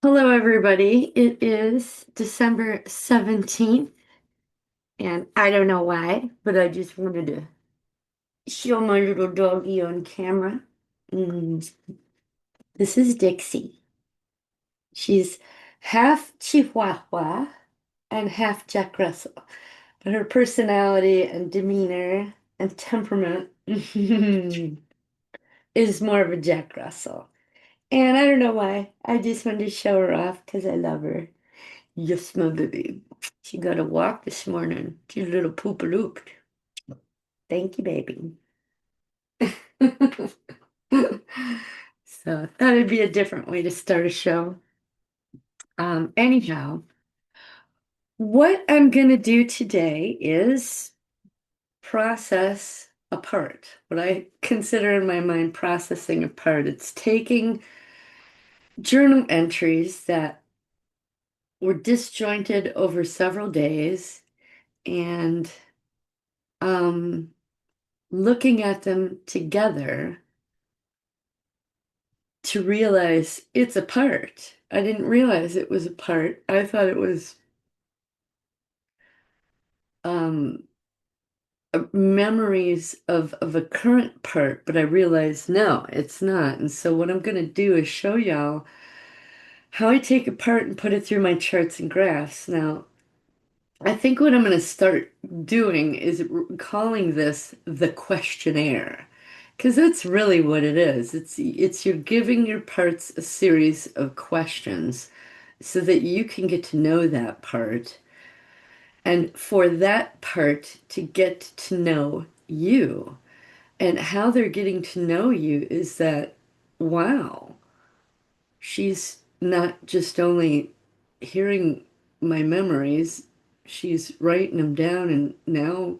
Hello, everybody. It is December 17th, and I don't know why, but I just wanted to show my little doggy on camera. Mm, this is Dixie. She's half Chihuahua and half Jack Russell, but her personality and demeanor and temperament is more of a Jack Russell. And I don't know why. I just wanted to show her off because I love her. Yes, my baby. She got a walk this morning. She's a little poopalooped. Thank you, baby. So I thought it'd be a different way to start a show. Anyhow, what I'm gonna do today is process a part. What I consider in my mind processing a part. It's taking journal entries that were disjointed over several days and um looking at them together to realize it's a part. I didn't realize it was a part. I thought it was um, memories of a current part, but I realized no, it's not. And so what I'm going to do is show y'all how I take a part and put it through my charts and graphs. Now, I think what I'm going to start doing is calling this the questionnaire. Because that's really what it is. It's you're giving your parts a series of questions so that you can get to know that part and for that part to get to know you. And how they're getting to know you is that, wow, she's not just only hearing my memories, she's writing them down, and now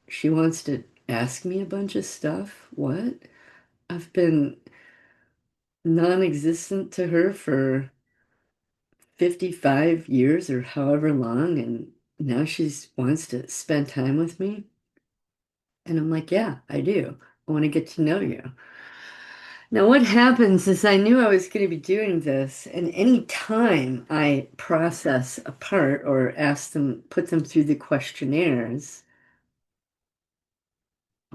she wants to ask me a bunch of stuff. What? I've been non-existent to her for 55 years or however long, and now she wants to spend time with me. And I'm like, yeah, I do. I want to get to know you. Now, what happens is I knew I was going to be doing this, and any time I process a part or ask them, put them through the questionnaires,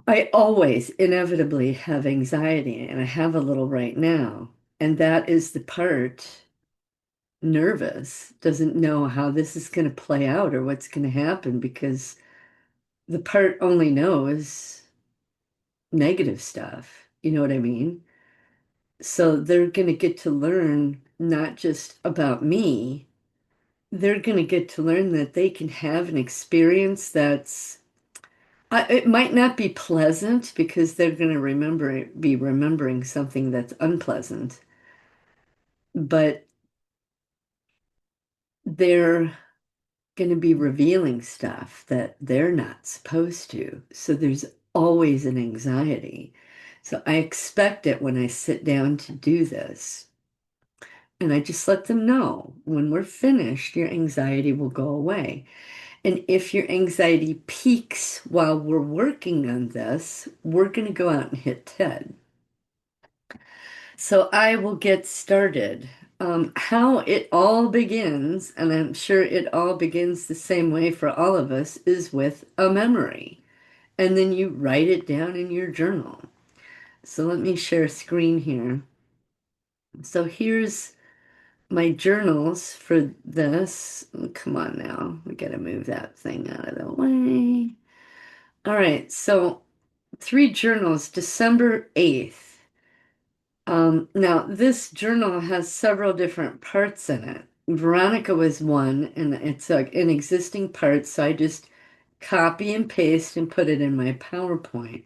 I always inevitably have anxiety, and I have a little right now. And that is the part nervous, doesn't know how this is going to play out or what's going to happen because the part only knows negative stuff. You know what I mean? So they're going to get to learn not just about me, they're going to get to learn that they can have an experience that's, it might not be pleasant because they're going to be remembering something that's unpleasant, but they're going to be revealing stuff that they're not supposed to. So there's always an anxiety. So I expect it when I sit down to do this. And I just let them know when we're finished, your anxiety will go away. And if your anxiety peaks while we're working on this, we're going to go out and hit 10. So I will get started. How it all begins, and I'm sure it all begins the same way for all of us, is with a memory. And then you write it down in your journal. So let me share a screen here. So here's my journals for this. Come on now, we gotta move that thing out of the way. All right, so three journals, December 8th. Now, this journal has several different parts in it. Veronica was one, and it's like an existing part, so I just copy and paste and put it in my PowerPoint.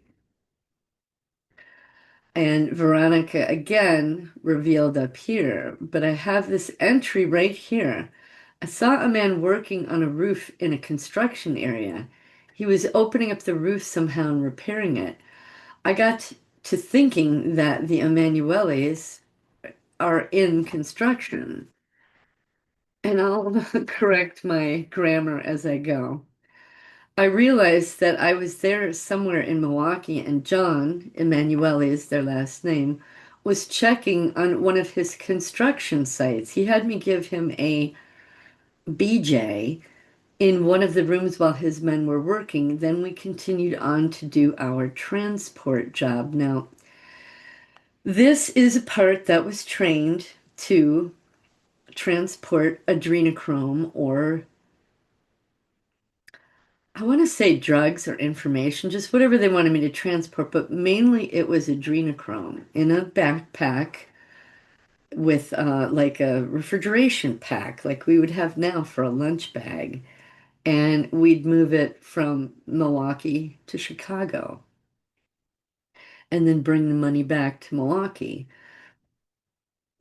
And Veronica again revealed up here, but I have this entry right here. I saw a man working on a roof in a construction area. He was opening up the roof somehow and repairing it. I got to thinking that the Emanueles are in construction, and I'll correct my grammar as I go. I realized that I was there somewhere in Milwaukee, and Jon, Emanuele is their last name, was checking on one of his construction sites. He had me give him a BJ in one of the rooms while his men were working. Then we continued on to do our transport job. Now, this is a part that was trained to transport adrenochrome, or I want to say drugs or information, just whatever they wanted me to transport, but mainly it was adrenochrome in a backpack with like a refrigeration pack, like we would have now for a lunch bag. And we'd move it from Milwaukee to Chicago and then bring the money back to Milwaukee.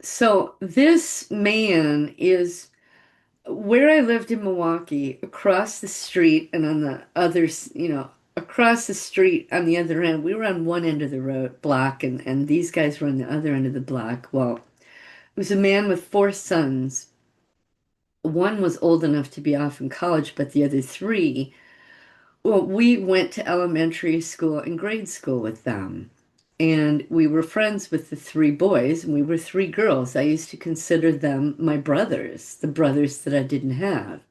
So this man is where I lived in Milwaukee, across the street and on the others, across the street on the other end. We were on one end of the road block, and these guys were on the other end of the block. Well, it was a man with four sons. One was old enough to be off in college, but the other three, well, we went to elementary school and grade school with them. And we were friends with the three boys, and we were three girls. I used to consider them my brothers, the brothers that I didn't have.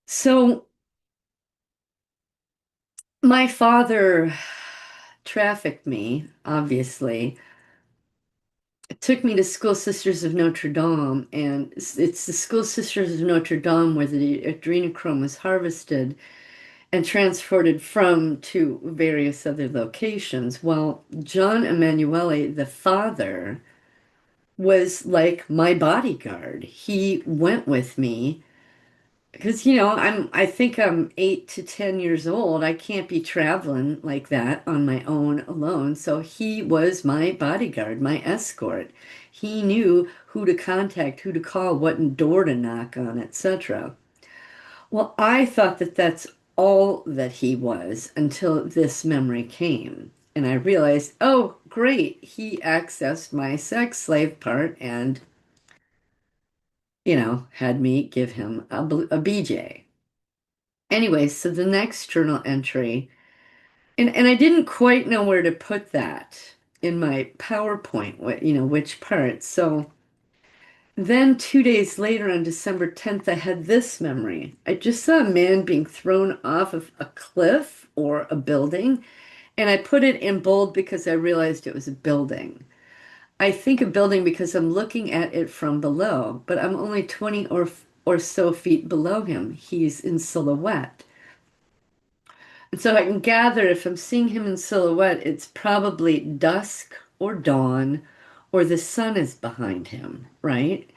So my father trafficked me, obviously. Took me to School Sisters of Notre Dame, and it's the School Sisters of Notre Dame where the adrenochrome was harvested and transported from to various other locations. Well, John Emanuele, the father, was like my bodyguard. He went with me because, I think I'm 8 to 10 years old. I can't be traveling like that on my own alone. So he was my bodyguard, my escort. He knew who to contact, who to call, what door to knock on, etc. Well, I thought that that's all that he was until this memory came. And I realized, oh, great, he accessed my sex slave part and, had me give him a BJ. Anyway, so the next journal entry, and I didn't quite know where to put that in my PowerPoint, which part. So then 2 days later, on December 10th, I had this memory. I just saw a man being thrown off of a cliff or a building, and I put it in bold because I realized it was a building. I think a building because I'm looking at it from below, but I'm only 20 or so feet below him. He's in silhouette. And so I can gather if I'm seeing him in silhouette, it's probably dusk or dawn, or the sun is behind him, right?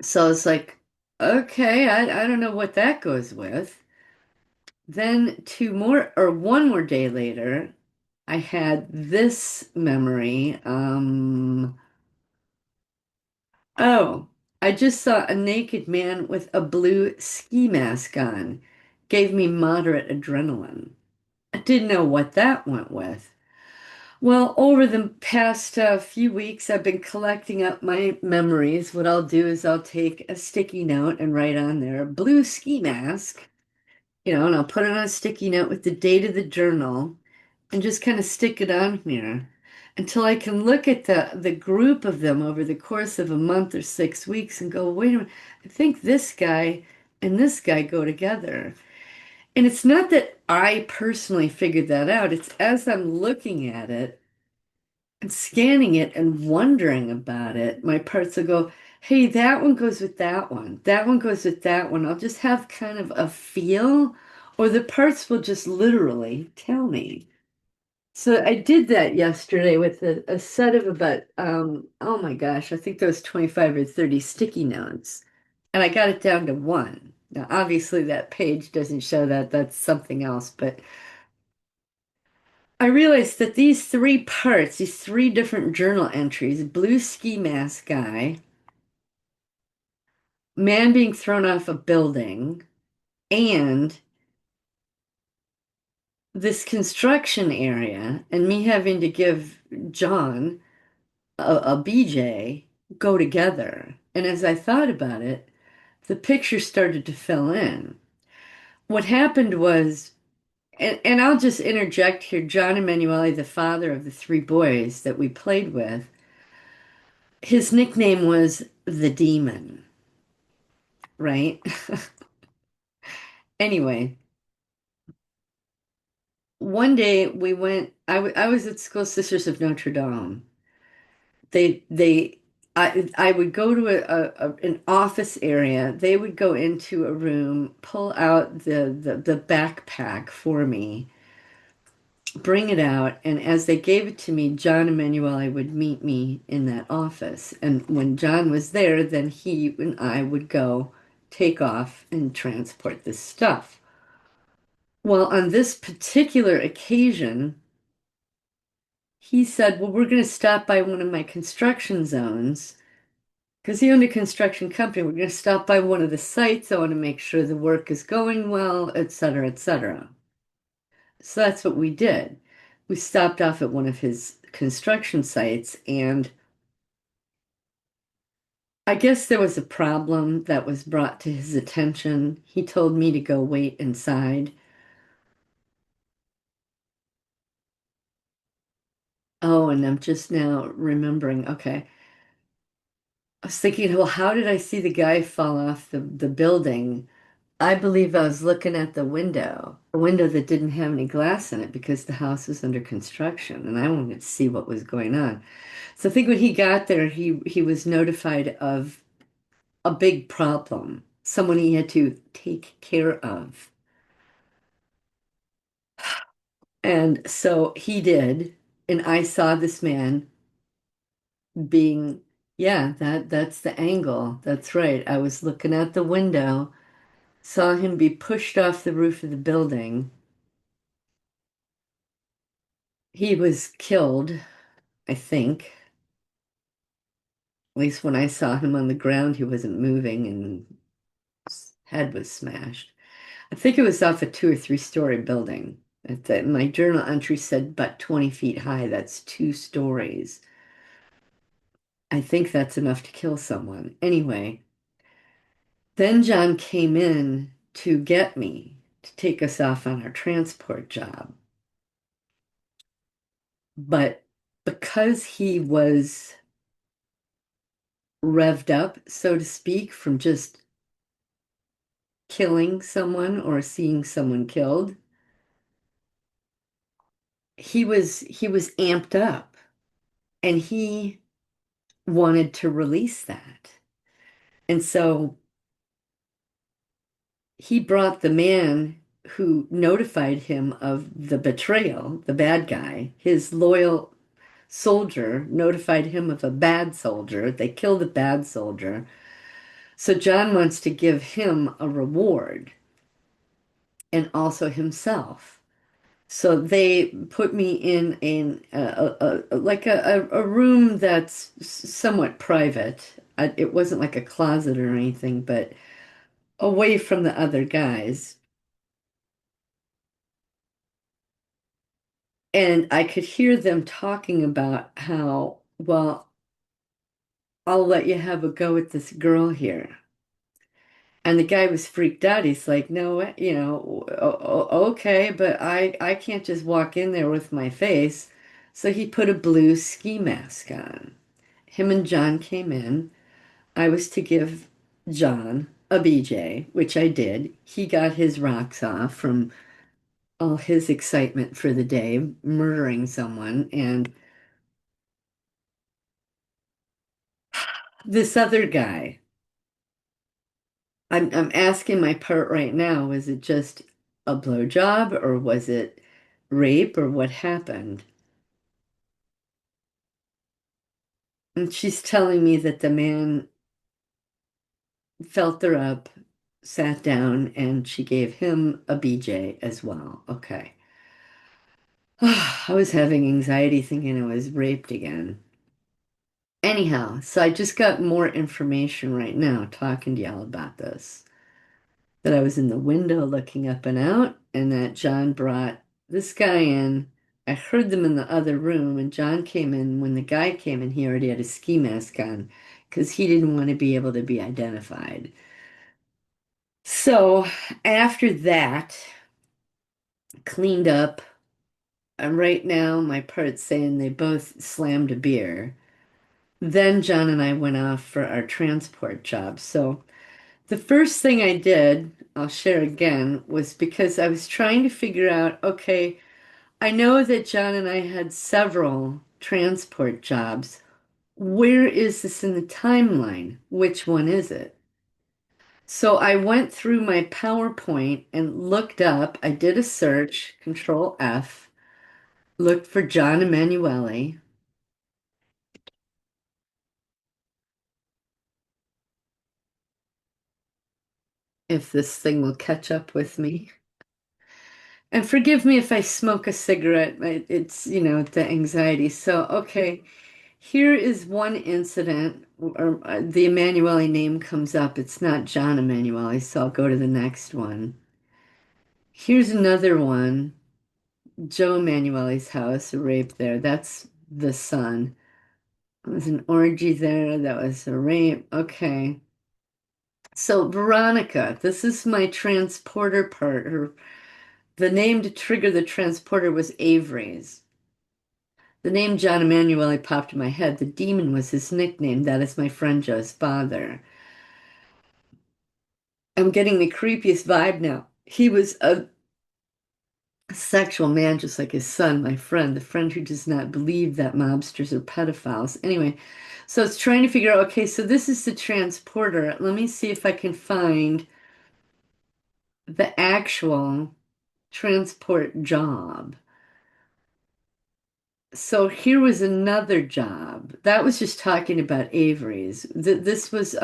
So it's like, okay, I don't know what that goes with. Then one more day later, I had this memory. Oh, I just saw a naked man with a blue ski mask on. Gave me moderate adrenaline. I didn't know what that went with. Well, over the past few weeks, I've been collecting up my memories. What I'll do is I'll take a sticky note and write on there, blue ski mask, and I'll put it on a sticky note with the date of the journal and just kind of stick it on here until I can look at the group of them over the course of a month or 6 weeks and go, wait a minute, I think this guy and this guy go together. And it's not that I personally figured that out. It's as I'm looking at it and scanning it and wondering about it, my parts will go, hey, that one goes with that one. That one goes with that one. I'll just have kind of a feel, or the parts will just literally tell me. So I did that yesterday with a set of about, oh my gosh, I think there was 25 or 30 sticky notes. And I got it down to one. Now, obviously, that page doesn't show that. That's something else. But I realized that these three parts, these three different journal entries, blue ski mask guy, man being thrown off a building, and this construction area, and me having to give John a BJ go together. And as I thought about it, the picture started to fill in. What happened was And I'll just interject here. John Emanuele, the father of the three boys that we played with, his nickname was the Demon, right? Anyway, one day we went, I was at School Sisters of Notre Dame. They I would go to an office area. They would go into a room, pull out the backpack for me, bring it out, and as they gave it to me, John Emanuele would meet me in that office. And when John was there, then he and I would go take off and transport this stuff. Well, on this particular occasion, he said, "Well, we're going to stop by one of my construction zones." Because he owned a construction company, we're going to stop by one of the sites. I want to make sure the work is going well, et cetera, et cetera. So that's what we did. We stopped off at one of his construction sites, and I guess there was a problem that was brought to his attention. He told me to go wait inside. Oh, and I'm just now remembering, okay. I was thinking, well, how did I see the guy fall off the building? I believe I was looking at the window that didn't have any glass in it because the house was under construction and I wanted to see what was going on. So I think when he got there, he was notified of a big problem, someone he had to take care of. And so he did, and I saw this man being, yeah, that's the angle. That's right. I was looking out the window, saw him be pushed off the roof of the building. He was killed, I think. At least when I saw him on the ground, he wasn't moving and his head was smashed. I think it was off a 2 or 3 story building. My journal entry said but 20 feet high. That's 2 stories. I think that's enough to kill someone. Anyway, then John came in to get me to take us off on our transport job. But because he was revved up, so to speak, from just killing someone or seeing someone killed, he was amped up and he wanted to release that. And so he brought the man who notified him of the betrayal, the bad guy, his loyal soldier notified him of a bad soldier. They killed a bad soldier. So John wants to give him a reward and also himself. So they put me in like a room that's somewhat private. It wasn't like a closet or anything, but away from the other guys. And I could hear them talking about how, well, I'll let you have a go at this girl here. And the guy was freaked out. He's like, no, okay, but I can't just walk in there with my face. So he put a blue ski mask on. Him and John came in. I was to give John a BJ, which I did. He got his rocks off from all his excitement for the day, murdering someone. And this other guy, I'm asking my part right now, was it just a blowjob or was it rape or what happened? And she's telling me that the man felt her up, sat down, and she gave him a BJ as well. Okay. I was having anxiety thinking I was raped again. Anyhow, so I just got more information right now talking to y'all about this. That I was in the window looking up and out, and that John brought this guy in. I heard them in the other room, and John came in. When the guy came in, he already had a ski mask on because he didn't want to be able to be identified. So after that, cleaned up. And right now, my part's saying they both slammed a beer. Then John and I went off for our transport job. So the first thing I did, I'll share again, was because I was trying to figure out, okay, I know that John and I had several transport jobs. Where is this in the timeline? Which one is it? So I went through my PowerPoint and looked up, I did a search, Control F, looked for John Emanuele, if this thing will catch up with me. And forgive me if I smoke a cigarette. It's, the anxiety. So, okay, here is one incident, or the Emanuele name comes up. It's not John Emanuele, so I'll go to the next one. Here's another one. Joe Emanuele's house, a rape there. That's the son. There was an orgy there. That was a rape. Okay. So, Veronica, this is my transporter part. The name to trigger the transporter was Avery's. The name John Emanuele popped in my head. The demon was his nickname. That is my friend Joe's father. I'm getting the creepiest vibe now. He was a sexual man, just like his son, my friend, the friend who does not believe that mobsters are pedophiles. Anyway, so it's trying to figure out, okay, so this is the transporter. Let me see if I can find the actual transport job. So here was another job. That was just talking about Avery's. This was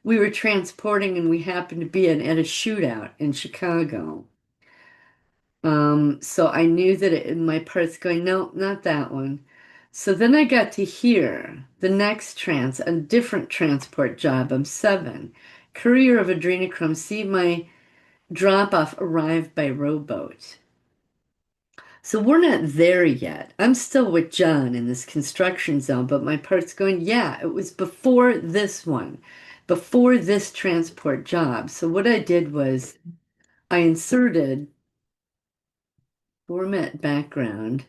we were transporting and we happened to be at a shootout in Chicago. So I knew that my part's going, no, not that one. So then I got to hear the next a different transport job. I'm seven. Courier of adrenochrome. See my drop off arrived by rowboat. So we're not there yet. I'm still with John in this construction zone, but my part's going, yeah, it was before this one, before this transport job. So what I did was I inserted format background.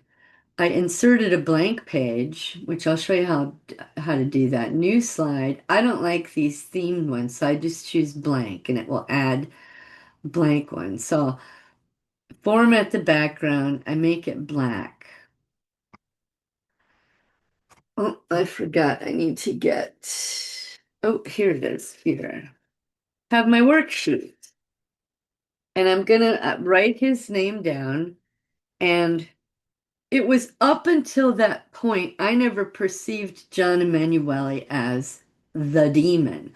I inserted a blank page, which I'll show you how to do that. New slide. I don't like these themed ones, so I just choose blank and it will add blank ones. So format the background. I make it black. Oh, I forgot. I need to get. Oh, here it is. Here. Have my worksheet. And I'm gonna write his name down. And it was up until that point, I never perceived John Emanuele as the demon.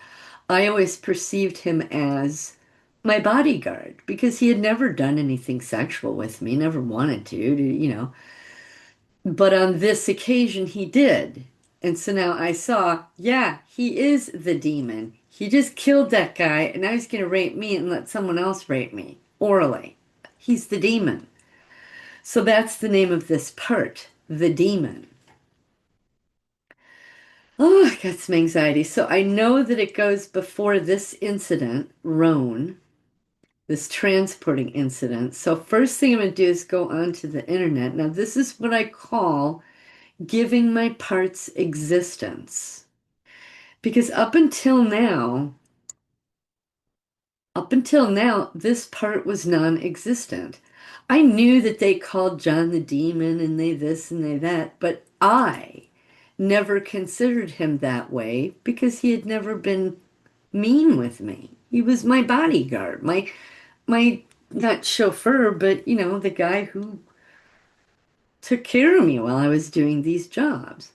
I always perceived him as my bodyguard because he had never done anything sexual with me, never wanted to. But on this occasion, he did. And so now I saw, yeah, he is the demon. He just killed that guy, and now he's going to rape me and let someone else rape me orally. He's the demon. So that's the name of this part, the demon. Oh, I got some anxiety. So I know that it goes before this incident, Roan, this transporting incident. So first thing I'm going to do is go onto the internet. Now, this is what I call giving my parts existence. Because up until now, this part was non-existent. I knew that they called John the demon and they this and they that, but I never considered him that way because he had never been mean with me. He was my bodyguard, my not chauffeur, but the guy who took care of me while I was doing these jobs.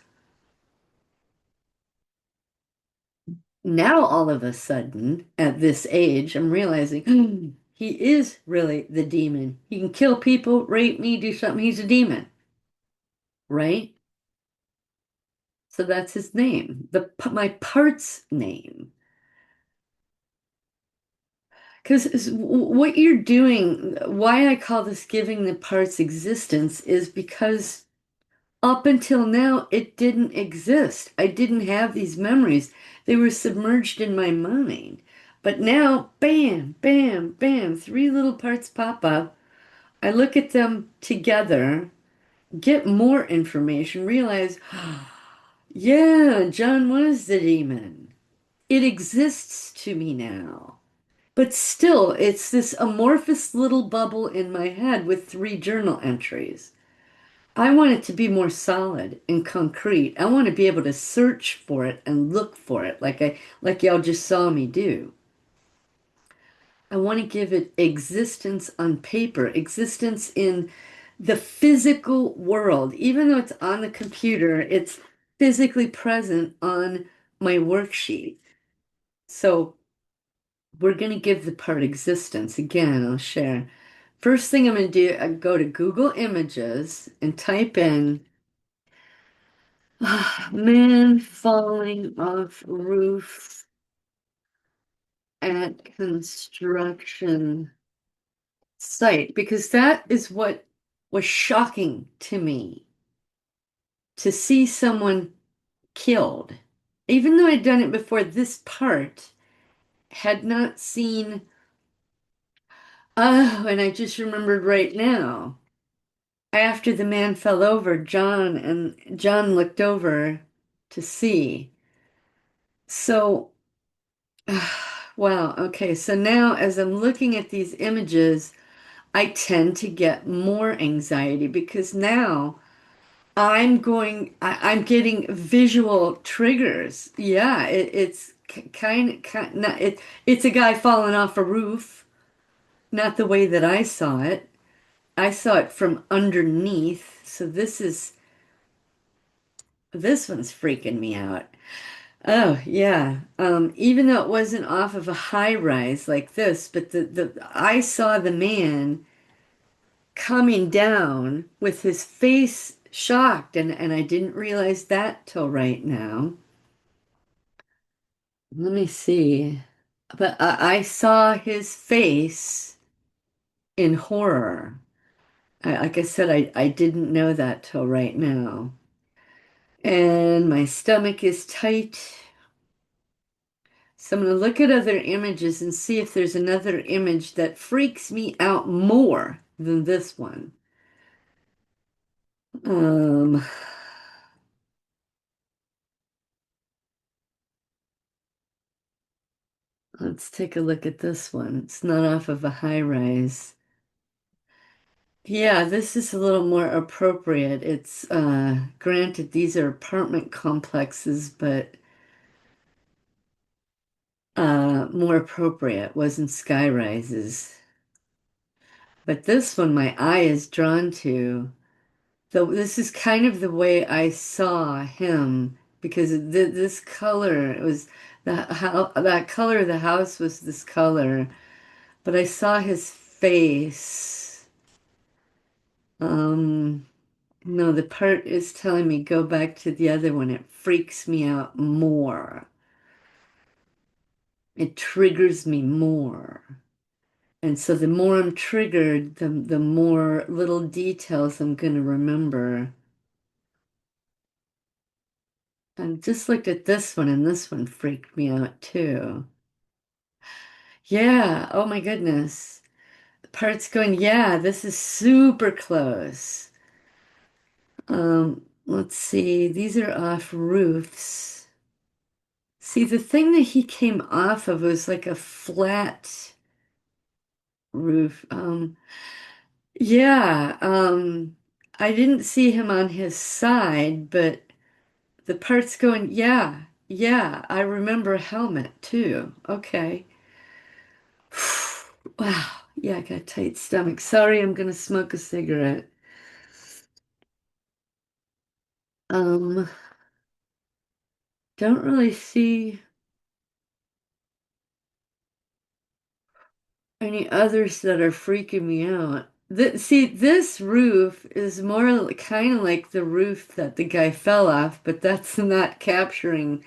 Now all of a sudden, at this age, I'm realizing he is really the demon. He can kill people, rape me, do something. He's a demon, right? So that's his name, my part's name. Because what you're doing, why I call this giving the parts existence, is because up until now, it didn't exist. I didn't have these memories. They were submerged in my mind. But now, bam, bam, bam, three little parts pop up. I look at them together, get more information, realize, yeah, John was the demon. It exists to me now. But still, it's this amorphous little bubble in my head with three journal entries. I want it to be more solid and concrete. I want to be able to search for it and look for it like y'all just saw me do. I want to give it existence on paper, existence in the physical world. Even though it's on the computer, it's physically present on my worksheet. So we're going to give the part existence. Again, I'll share. First thing I'm going to do, I go to Google Images and type in man falling off roof at construction site because that is what was shocking to me to see someone killed. Even though I'd done it before, this part had not seen. Oh, and I just remembered right now. After the man fell over, John looked over to see. So, wow, okay. So now as I'm looking at these images, I tend to get more anxiety because now I'm getting visual triggers. Yeah, it's kind not it's a guy falling off a roof, not the way that I saw it. I saw it from underneath. So this one's freaking me out. Oh, yeah. Even though it wasn't off of a high rise like this, but the I saw the man coming down with his face shocked, and I didn't realize that till right now. Let me see. But I saw his face in horror. Like I said, I didn't know that till right now. And my stomach is tight. So I'm going to look at other images and see if there's another image that freaks me out more than this one. Um, let's take a look at this one. It's not off of a high rise. Yeah, this is a little more appropriate. It's granted these are apartment complexes, but more appropriate. Wasn't sky rises. But this one my eye is drawn to. So this is kind of the way I saw him because this color it was how that color of the house was this color, but I saw his face. Um, no, the part is telling me go back to the other one. It freaks me out more. It triggers me more. And so the more I'm triggered, the more little details I'm going to remember. I just looked at this one, and this one freaked me out too. Yeah, oh my goodness. The part's going, yeah, this is super close. Let's see, these are off roofs. See, the thing that he came off of was like a flat roof. Yeah, I didn't see him on his side, but the part's going, yeah, yeah, I remember a helmet too. Okay. Wow. Yeah, I got a tight stomach. Sorry, I'm gonna smoke a cigarette. Um, don't really see any others that are freaking me out. See, this roof is more kind of like the roof that the guy fell off, but that's not capturing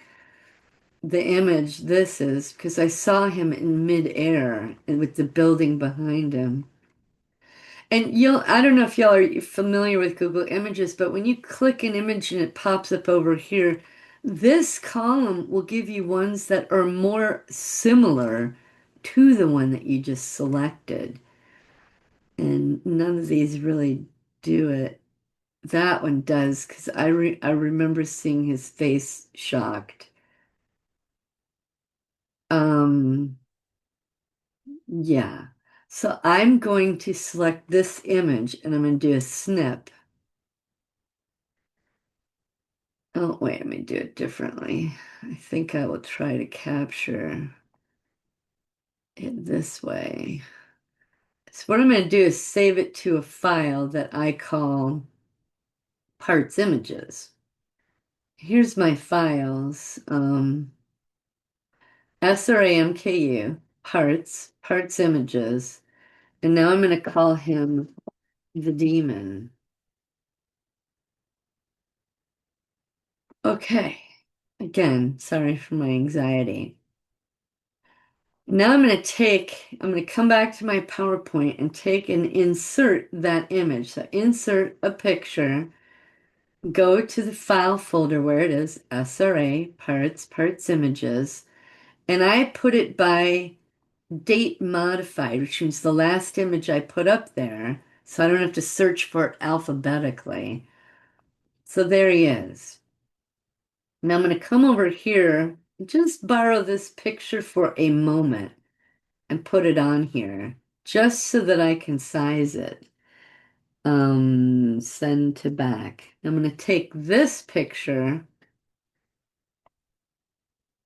the image this is because I saw him in midair and with the building behind him. And I don't know if y'all are familiar with Google Images, but when you click an image and it pops up over here, this column will give you ones that are more similar to the one that you just selected. And none of these really do it. That one does, because I remember seeing his face shocked. Um, yeah. So I'm going to select this image and I'm going to do a snip. Oh, wait, let me do it differently. I think I will try to capture it this way. So what I'm going to do is save it to a file that I call parts images. Here's my files. SRA MKU, parts images. And now I'm going to call him the demon. Okay. Again, sorry for my anxiety. Now I'm going to come back to my PowerPoint and take and insert that image. So insert a picture, go to the file folder where it is, SRA, parts images, and I put it by date modified, which means the last image I put up there, so I don't have to search for it alphabetically. So there he is. Now I'm going to come over here, just borrow this picture for a moment and put it on here, just so that I can size it. Send to back. I'm going to take this picture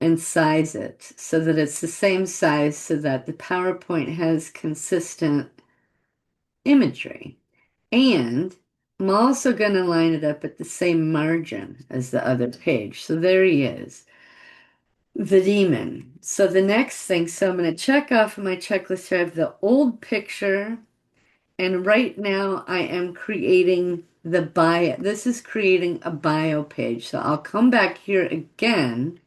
and size it so that it's the same size so that the PowerPoint has consistent imagery. And I'm also going to line it up at the same margin as the other page. So there he is, the demon. So the next thing, so I'm going to check off of my checklist here. I have the old picture, and right now I am creating the bio. This is creating a bio page. So I'll come back here again,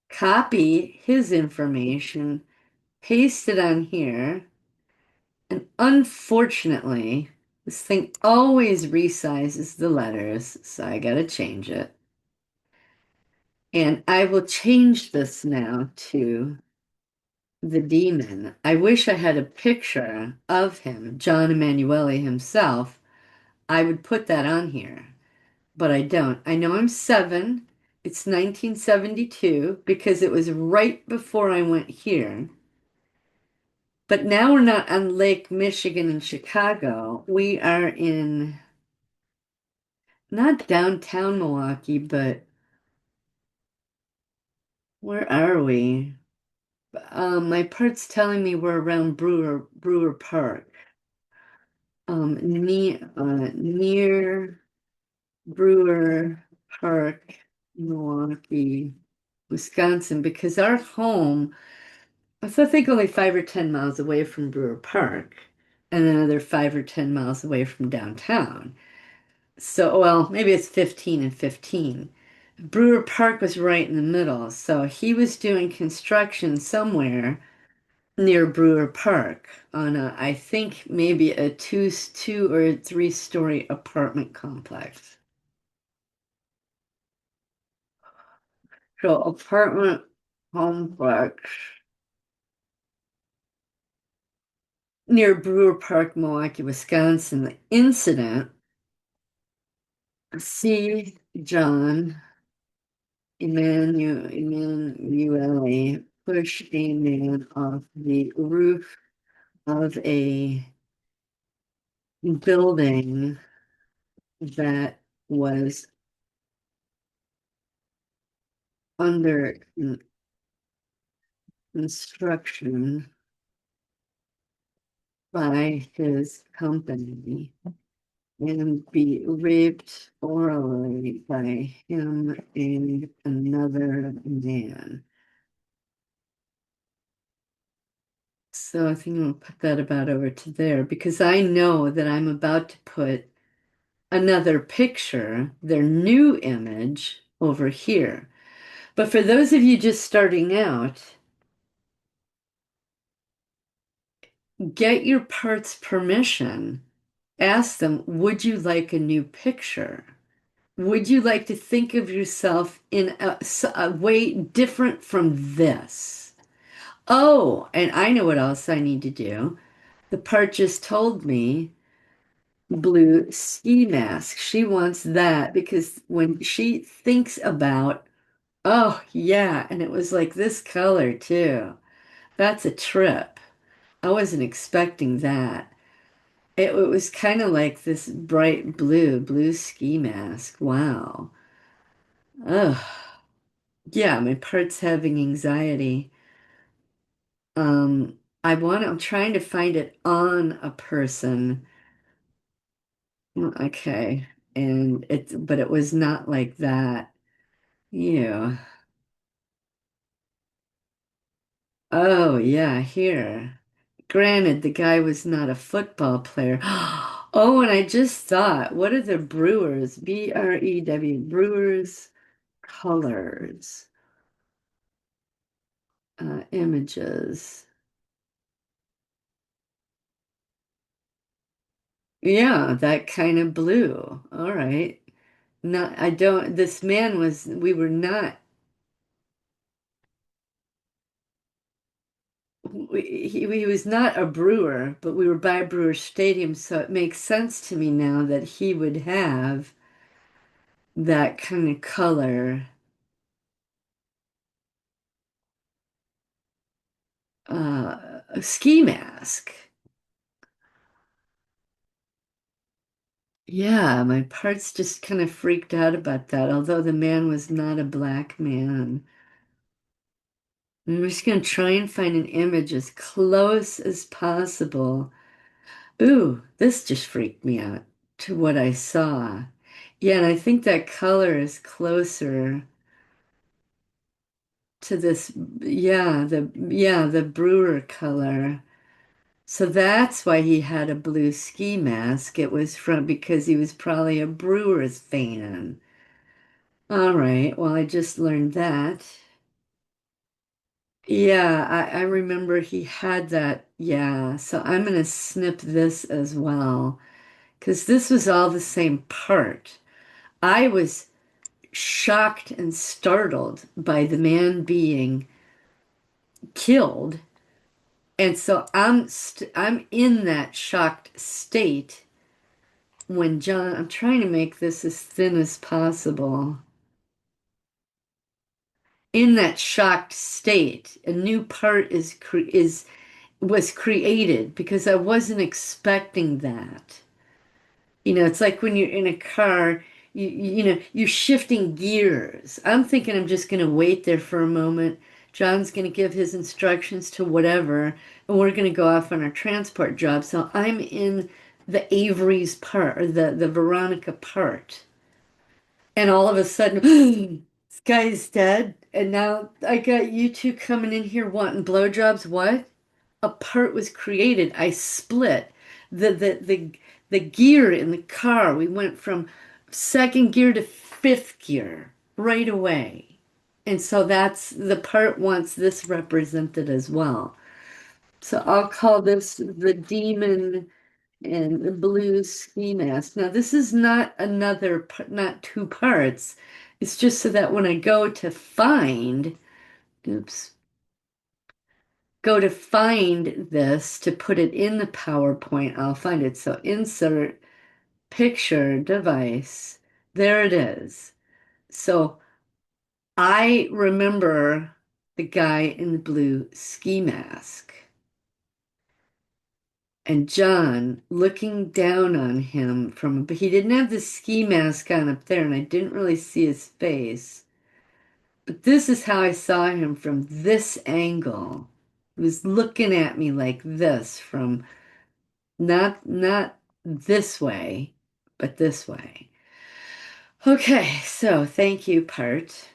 copy his information, paste it on here. And unfortunately, this thing always resizes the letters, so I gotta change it. And I will change this now to the demon. I wish I had a picture of him, John Emanuele himself. I would put that on here, but I don't. I know I'm 7. It's 1972 because it was right before I went here. But now we're not on Lake Michigan in Chicago. We are in not downtown Milwaukee, but where are we? My part's telling me we're around Brewer Park. Near Brewer Park, Milwaukee, Wisconsin, because our home, I think only 5 or 10 miles away from Brewer Park, and another 5 or 10 miles away from downtown. So, well, maybe it's 15 and 15. Brewer Park was right in the middle, so he was doing construction somewhere near Brewer Park on a, I think maybe a two or 3-story apartment complex. So apartment complex near Brewer Park, Milwaukee, Wisconsin. The incident, see John Emanuele pushed a man off the roof of a building that was under construction by his company and be raped orally by him and another man. So I think I'm gonna put that about over to there because I know that I'm about to put another picture, their new image, over here. But for those of you just starting out, get your part's permission. Ask them, would you like a new picture? Would you like to think of yourself in a way different from this? Oh, and I know what else I need to do. The part just told me blue ski mask. She wants that because when she thinks about, oh yeah, and it was like this color too. That's a trip. I wasn't expecting that. It was kind of like this bright blue ski mask. Wow. Ugh. Yeah, my part's having anxiety. I'm trying to find it on a person. Okay. But it was not like that. Yeah. Oh, yeah, here. Granted, the guy was not a football player. Oh, and I just thought, what are the Brewers? Brew, Brewers colors, images. Yeah, that kind of blue. All right. Not, I don't, this man was, we were not, he was not a brewer, but we were by Brewer Stadium, so it makes sense to me now that he would have that kind of color, ski mask. Yeah, my parts just kind of freaked out about that, although the man was not a black man. I'm just gonna try and find an image as close as possible. Ooh, this just freaked me out to what I saw. Yeah, and I think that color is closer to this, yeah, the brewer color. So that's why he had a blue ski mask. It was from because he was probably a Brewers fan. All right, well, I just learned that. Yeah, I remember he had that. Yeah, so I'm gonna snip this as well because this was all the same part. I was shocked and startled by the man being killed. And so I'm in that shocked state when I'm trying to make this as thin as possible. In that shocked state, a new part was created because I wasn't expecting that. It's like when you're in a car, you're shifting gears. I'm thinking I'm just going to wait there for a moment. John's going to give his instructions to whatever, and we're going to go off on our transport job. So I'm in the Avery's part, or the Veronica part. And all of a sudden, this guy's dead. And now I got you two coming in here wanting blowjobs. What? A part was created. I split the gear in the car. We went from second gear to fifth gear right away. And so that's the part wants this represented as well. So I'll call this the demon and the blue ski mask. Now this is not not two parts. It's just so that when I go to find, oops, go to find this to put it in the PowerPoint, I'll find it. So insert picture device. There it is. So I remember the guy in the blue ski mask and John looking down on him but he didn't have the ski mask on up there and I didn't really see his face. But this is how I saw him from this angle. He was looking at me like this from not this way, but this way. Okay, so thank you part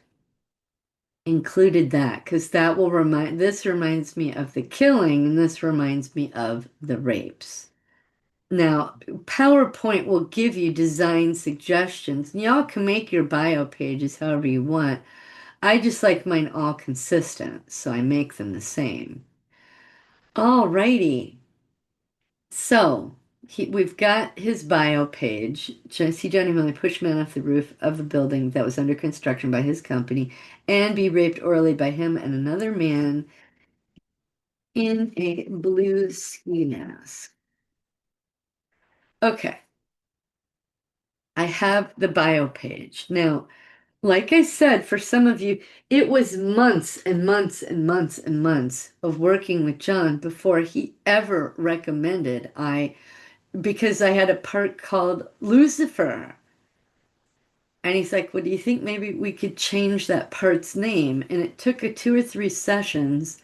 included that because this reminds me of the killing and this reminds me of the rapes. Now, PowerPoint will give you design suggestions. Y'all can make your bio pages however you want. I just like mine all consistent, so I make them the same. Alrighty. So we've got his bio page. See Johnny Miller push man off the roof of a building that was under construction by his company and be raped orally by him and another man. in a blue ski mask. Okay, I have the bio page. Now, like I said, for some of you, it was months and months and months and months of working with Jon before he ever recommended because I had a part called Lucifer. And he's like, well, do you think maybe we could change that part's name? And it took a 2 or 3 sessions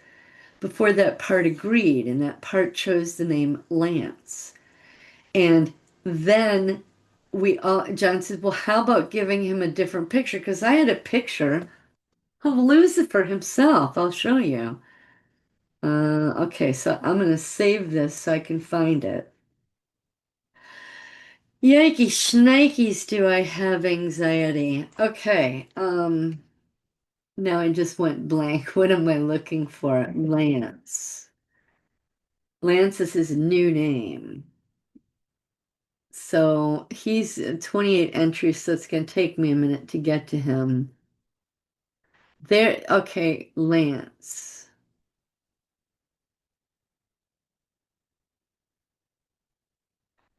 before that part agreed, and that part chose the name Lance. And then Jon said, well, how about giving him a different picture? Because I had a picture of Lucifer himself. I'll show you. Okay, so I'm going to save this so I can find it. Yikes, shnikes, do I have anxiety? Okay, now I just went blank. What am I looking for? Lance. Lance is his new name. So he's 28 entries, so it's going to take me a minute to get to him. There, okay, Lance.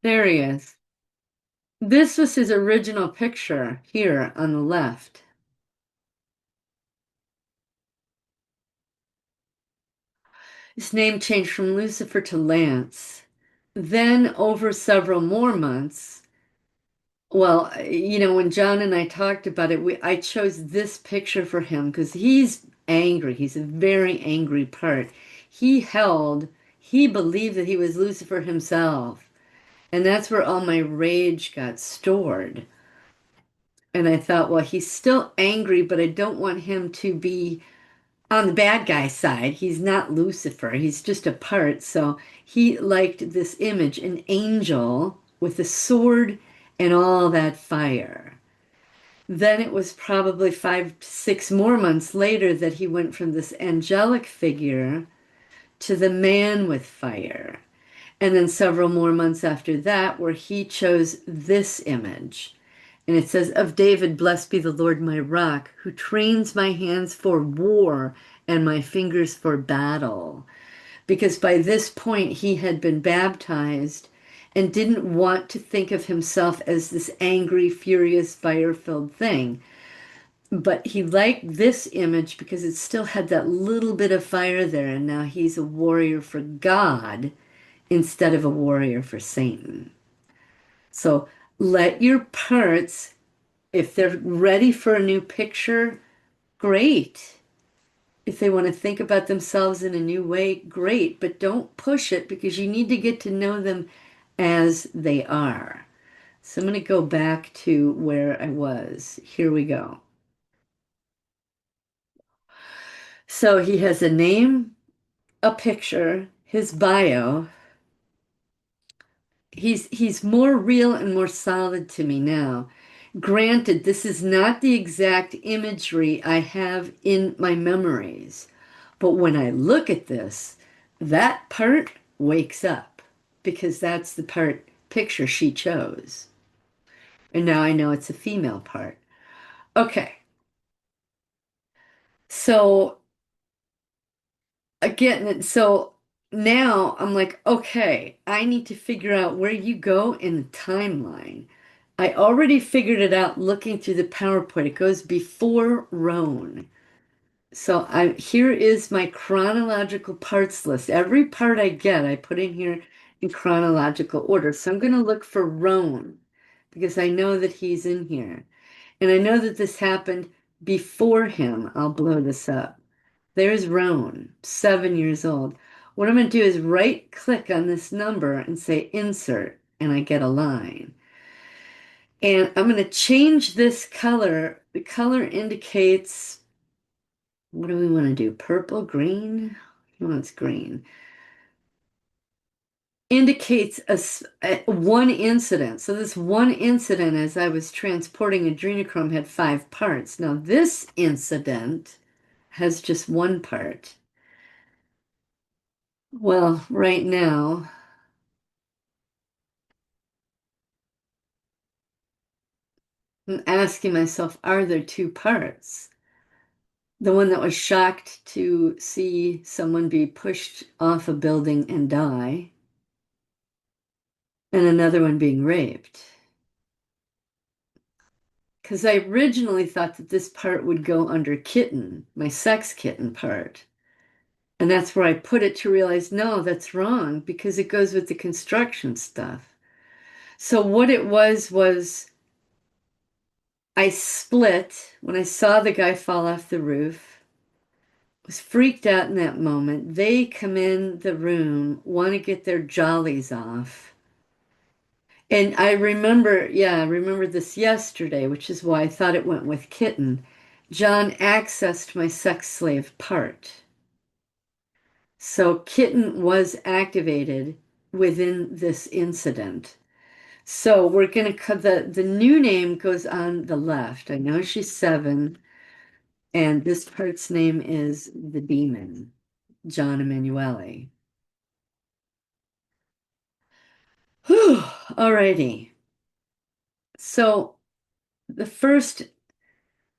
There he is. This was his original picture here on the left. His name changed from Lucifer to Lance. Then, over several more months, well, when Jon and I talked about it, I chose this picture for him because he's angry. He's a very angry part. He held, he believed that he was Lucifer himself. And that's where all my rage got stored. And I thought, well, he's still angry, but I don't want him to be on the bad guy side. He's not Lucifer, he's just a part. So he liked this image, an angel with a sword and all that fire. Then it was probably 5, 6 more months later that he went from this angelic figure to the man with fire. And then several more months after that, where he chose this image. And it says, of David, blessed be the Lord my rock, who trains my hands for war and my fingers for battle. Because by this point, he had been baptized and didn't want to think of himself as this angry, furious, fire-filled thing. But he liked this image because it still had that little bit of fire there. And now he's a warrior for God instead of a warrior for Satan. So let your parts, if they're ready for a new picture, great. If they want to think about themselves in a new way, great. But don't push it because you need to get to know them as they are. So I'm going to go back to where I was. Here we go. So he has a name, a picture, his bio. He's more real and more solid to me now. Granted, this is not the exact imagery I have in my memories, but when I look at this, that part wakes up because that's the part picture she chose. And now I know it's a female part. Okay, so again, so now I'm like, okay, I need to figure out where you go in the timeline. I already figured it out looking through the PowerPoint. It goes before Roan. So here is my chronological parts list. Every part I get, I put in here in chronological order. So I'm going to look for Roan because I know that he's in here. And I know that this happened before him. I'll blow this up. There's Roan, 7 years old. What I'm going to do is right click on this number and say insert, and I get a line. And I'm going to change this color. The color indicates, what do we want to do? Purple, green? He wants green. Indicates one incident. So this one incident, as I was transporting adrenochrome, had 5 parts. Now this incident has just one part. Well, right now, I'm asking myself, are there 2 parts? The one that was shocked to see someone be pushed off a building and die, and another one being raped. Because I originally thought that this part would go under kitten, my sex kitten part. And that's where I put it to realize, no, that's wrong because it goes with the construction stuff. So what it was I split when I saw the guy fall off the roof, was freaked out in that moment. They come in the room, want to get their jollies off. And I remember, yeah, I remember this yesterday, which is why I thought it went with kitten. Jon accessed my sex slave part. So kitten was activated within this incident. So we're gonna cut the new name goes on the left. I know she's 7, and this part's name is the demon, John Emanuele. Whew, alrighty. So the first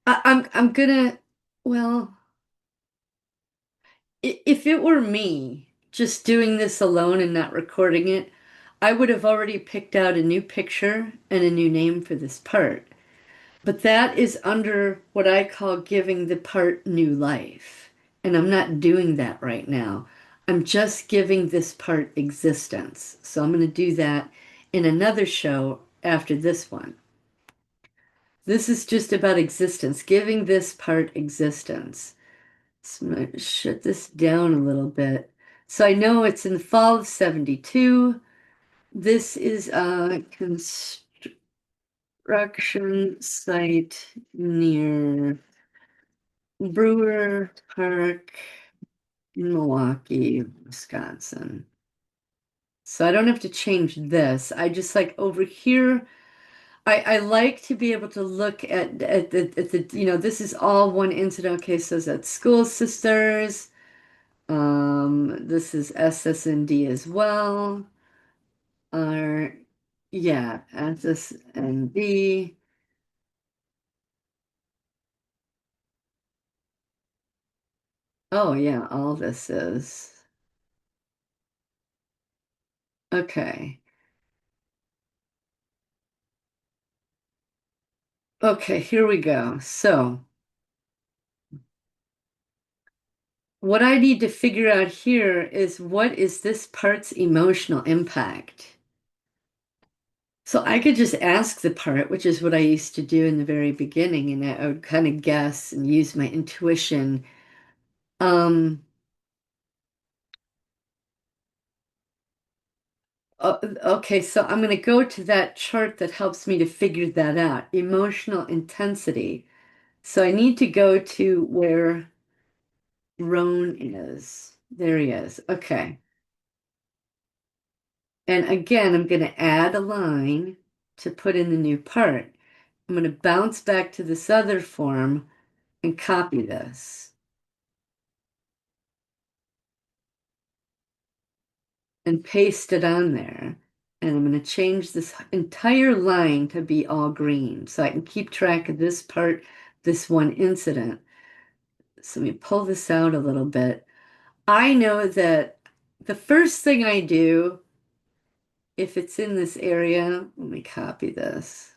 I'm gonna well, if it were me just doing this alone and not recording it, I would have already picked out a new picture and a new name for this part. But that is under what I call giving the part new life. And I'm not doing that right now. I'm just giving this part existence. So I'm going to do that in another show after this one. This is just about existence, giving this part existence. So I'm going to shut this down a little bit. So I know it's in the fall of 72. This is a construction site near Brewer Park in Milwaukee, Wisconsin. So I don't have to change this. I just like over here, I like to be able to look at the this is all one incident. Okay, so that's School Sisters. This is SSND as well. Or yeah, SSND. Oh yeah, all this is. Okay. Okay, here we go. So what I need to figure out here is what is this part's emotional impact? So I could just ask the part, which is what I used to do in the very beginning, and I would kind of guess and use my intuition. Um, okay, so I'm going to go to that chart that helps me to figure that out. Emotional intensity. So I need to go to where Roan is. There he is. Okay. And again, I'm going to add a line to put in the new part. I'm going to bounce back to this other form and copy this and paste it on there. And I'm going to change this entire line to be all green so I can keep track of this part, this one incident. So let me pull this out a little bit. I know that the first thing I do, if it's in this area, let me copy this.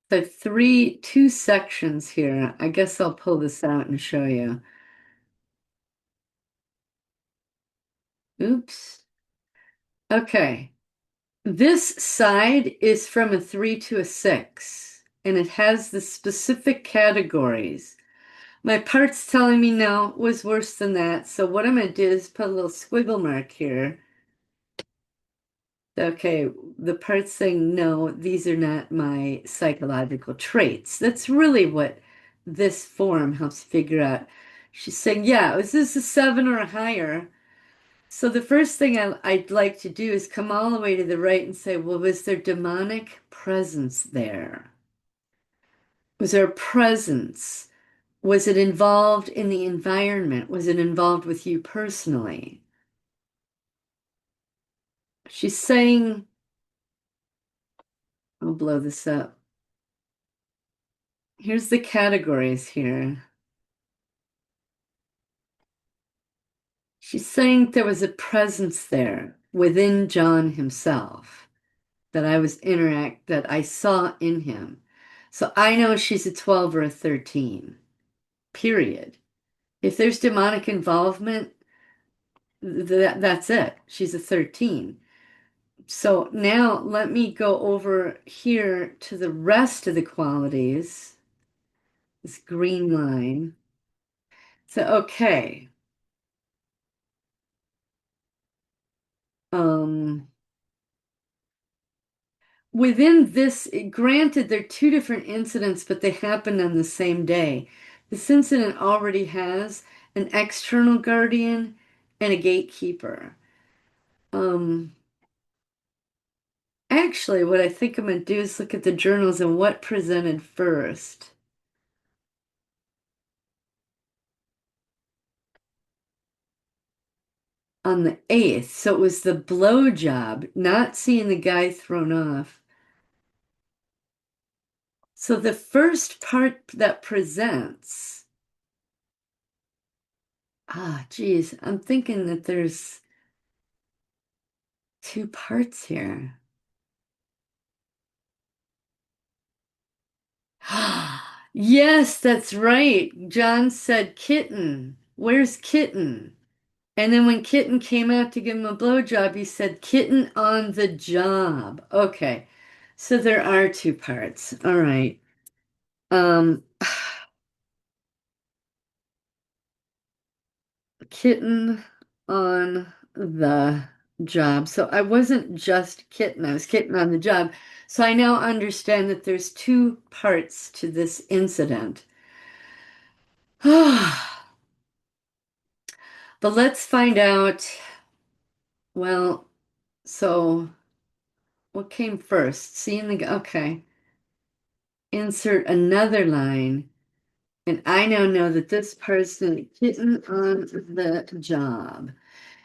The two sections here. I guess I'll pull this out and show you. Oops. Okay. This side is from a 3 to a 6, and it has the specific categories. My part's telling me no, it was worse than that. So what I'm going to do is put a little squiggle mark here. Okay, the part's saying no, these are not my psychological traits. That's really what this form helps figure out. She's saying, yeah, is this a 7 or a higher? So the first thing I'd like to do is come all the way to the right and say, well, was there demonic presence there? Was there a presence? Was it involved in the environment? Was it involved with you personally? She's saying I'll blow this up. Here's the categories here. She's saying there was a presence there within Jon himself that I saw in him. So I know she's a 12 or a 13, period. If there's demonic involvement, that's it. She's a 13. So now let me go over here to the rest of the qualities, this green line. So, okay. Um, Within this, granted, they're two different incidents, but they happened on the same day. This incident already has an external guardian and a gatekeeper. Um, Actually, what I think I'm going to do is look at the journals and what presented first. On the 8th, so it was the blow job, not seeing the guy thrown off. So the first part that presents, geez, I'm thinking that there's two parts here. Yes, that's right. Jon said kitten. Where's kitten? And then when kitten came out to give him a blowjob, he said kitten on the job. Okay. So there are two parts. All right. Um, Kitten on the job. So I wasn't just kitten, I was kitten on the job. So I now understand that there's two parts to this incident. But let's find out. Well, so what came first? Seeing the, okay. Insert another line. And I now know that this person kitten on the job.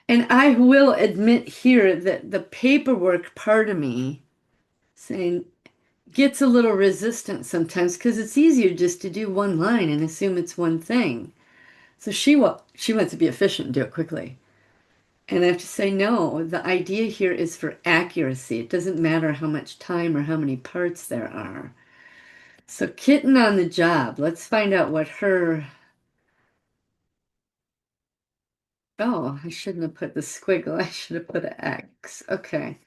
And I will admit here that the paperwork part of me saying gets a little resistant sometimes because it's easier just to do one line and assume it's one thing. So she wants to be efficient and do it quickly. And I have to say, no, the idea here is for accuracy. It doesn't matter how much time or how many parts there are. So kitten on the job. Let's find out what her. Oh, I shouldn't have put the squiggle. I should have put an X. Okay.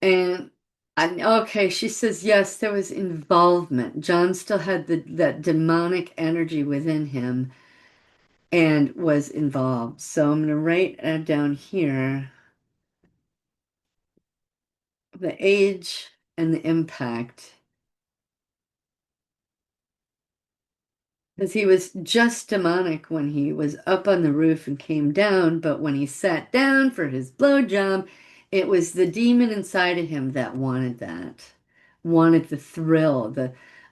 And okay, she says yes, there was involvement. Jon still had that demonic energy within him and was involved. So I'm going to write down here the age and the impact. Because he was just demonic when he was up on the roof and came down, but when he sat down for his blowjob, it was the demon inside of him that wanted that, wanted the thrill,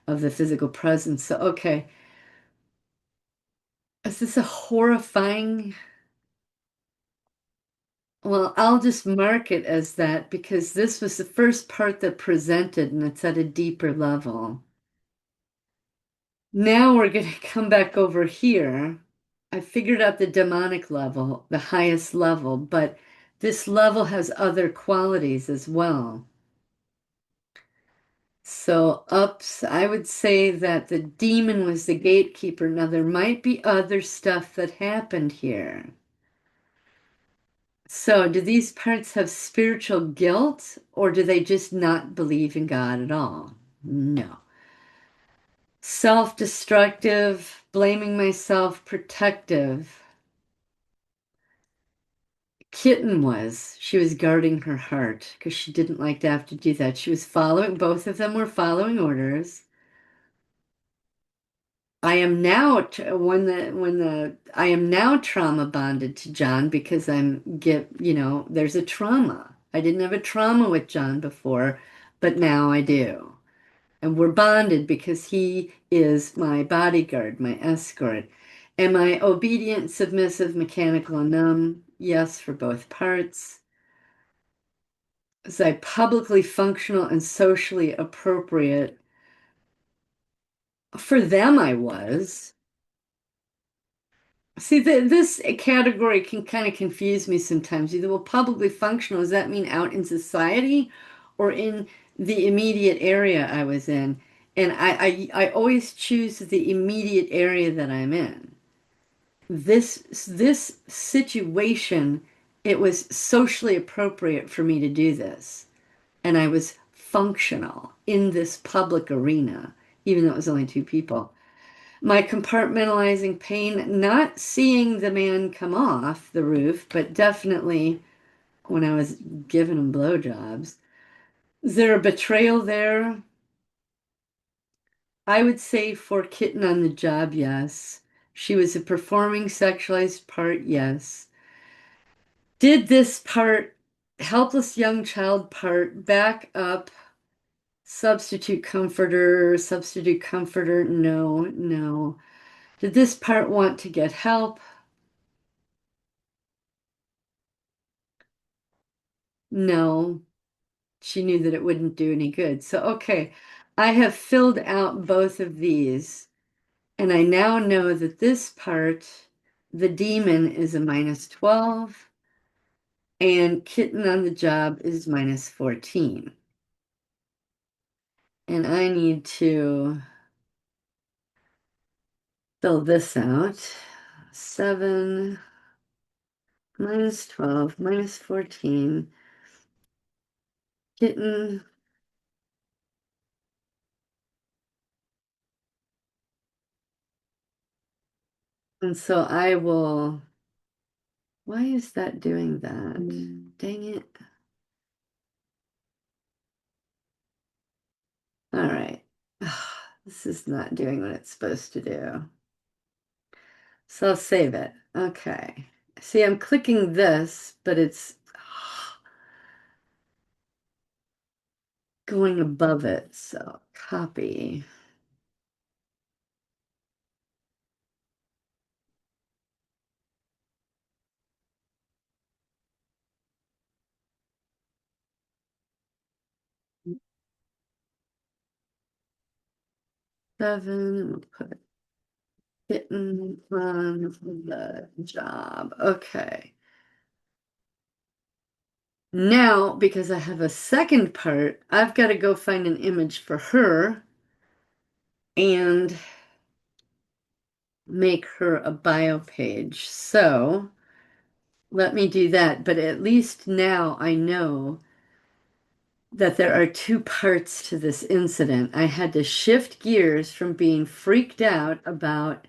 of the physical presence. So, okay, is this a horrifying? Well, I'll just mark it as that because this was the first part that presented and it's at a deeper level. Now we're going to come back over here. I figured out the demonic level, the highest level, but this level has other qualities as well. So ups, I would say that the demon was the gatekeeper. Now there might be other stuff that happened here. So do these parts have spiritual guilt or do they just not believe in God at all? No. Self-destructive, blaming myself, protective. Kitten was. She was guarding her heart because she didn't like to have to do that. She was following, both of them were following orders. I am now I am now trauma bonded to Jon because there's a trauma. I didn't have a trauma with Jon before, but now I do. And we're bonded because he is my bodyguard, my escort. Am I obedient, submissive, mechanical, and numb? Yes, for both parts. Was I publicly functional and socially appropriate? For them, I was. See, this category can kind of confuse me sometimes. Either, well, publicly functional, does that mean out in society or in the immediate area I was in? And I always choose the immediate area that I'm in. This situation, it was socially appropriate for me to do this. And I was functional in this public arena, even though it was only two people. My compartmentalizing pain, not seeing the man come off the roof, but definitely when I was giving him blowjobs. Is there a betrayal there? I would say for kitten on the job, yes. She was a performing sexualized part, yes. Did this part, helpless young child part, back up substitute comforter? No, no. Did this part want to get help? No. She knew that it wouldn't do any good. So, okay, I have filled out both of these, and I now know that this part, the demon, is a -12, and kitten on the job is -14. And I need to fill this out. 7 -12 -14, kitten. And so I will, why is that doing that? Dang it. All right. This is not doing what it's supposed to do. So I'll save it. Okay. See, I'm clicking this, but it's going above it. So copy. Seven, we'll put kitten on the job. Okay. Now, because I have a second part, I've got to go find an image for her and make her a bio page. So let me do that. But at least now I know that there are two parts to this incident. I had to shift gears from being freaked out about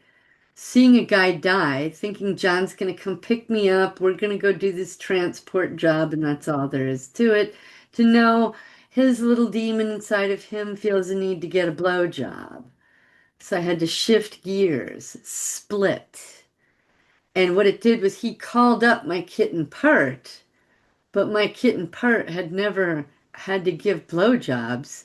seeing a guy die, thinking John's going to come pick me up, we're going to go do this transport job, and that's all there is to it, to know his little demon inside of him feels a need to get a blow job. So I had to shift gears, split. And what it did was he called up my kitten part, but my kitten part had never had to give blowjobs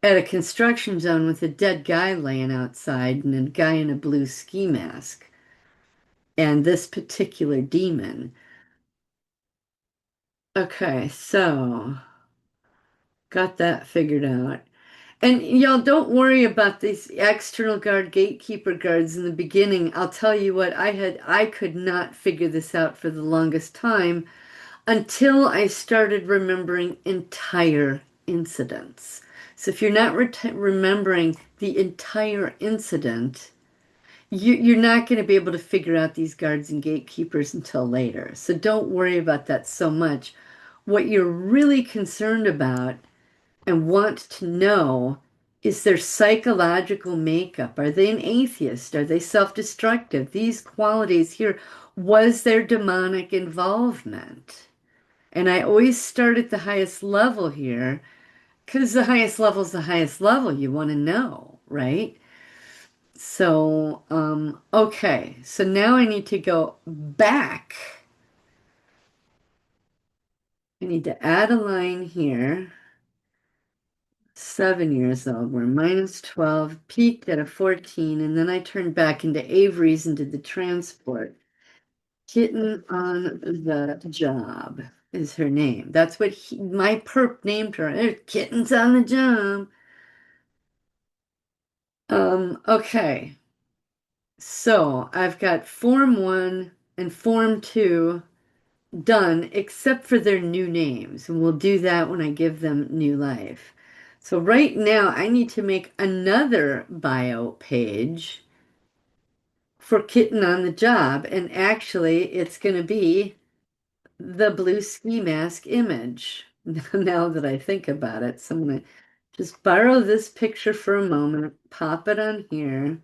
at a construction zone with a dead guy laying outside and a guy in a blue ski mask and this particular demon. Okay, so got that figured out. And y'all don't worry about these external guard gatekeeper guards in the beginning. I'll tell you what, I could not figure this out for the longest time until I started remembering entire incidents. So if you're not remembering the entire incident, you're not going to be able to figure out these guards and gatekeepers until later. So don't worry about that so much. What you're really concerned about and want to know is their psychological makeup. Are they an atheist? Are they self-destructive? These qualities here, was there demonic involvement? And I always start at the highest level here because the highest level is the highest level. You want to know, right? So, okay. So now I need to go back. I need to add a line here. 7 years old. We're -12, peaked at a 14, and then I turned back into Avery's and did the transport. Kitten on the job. is her name. That's what my perp named her. There's kittens on the job. Okay. So I've got Form 1 and Form 2 done, except for their new names. And we'll do that when I give them new life. So right now, I need to make another bio page for Kitten on the Job. And actually, it's going to be the blue ski mask image. Now that I think about it, so I'm going to just borrow this picture for a moment, pop it on here,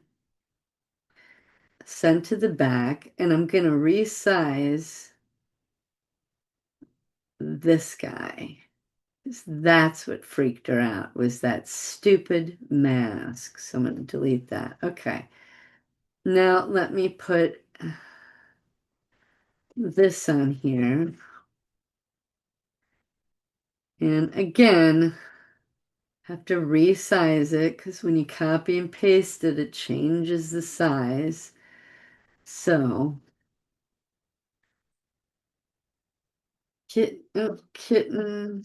send to the back, and I'm going to resize this guy. That's what freaked her out, was that stupid mask. So I'm going to delete that. Okay. Now let me put this on here. And again, have to resize it because when you copy and paste it, it changes the size. So, kitten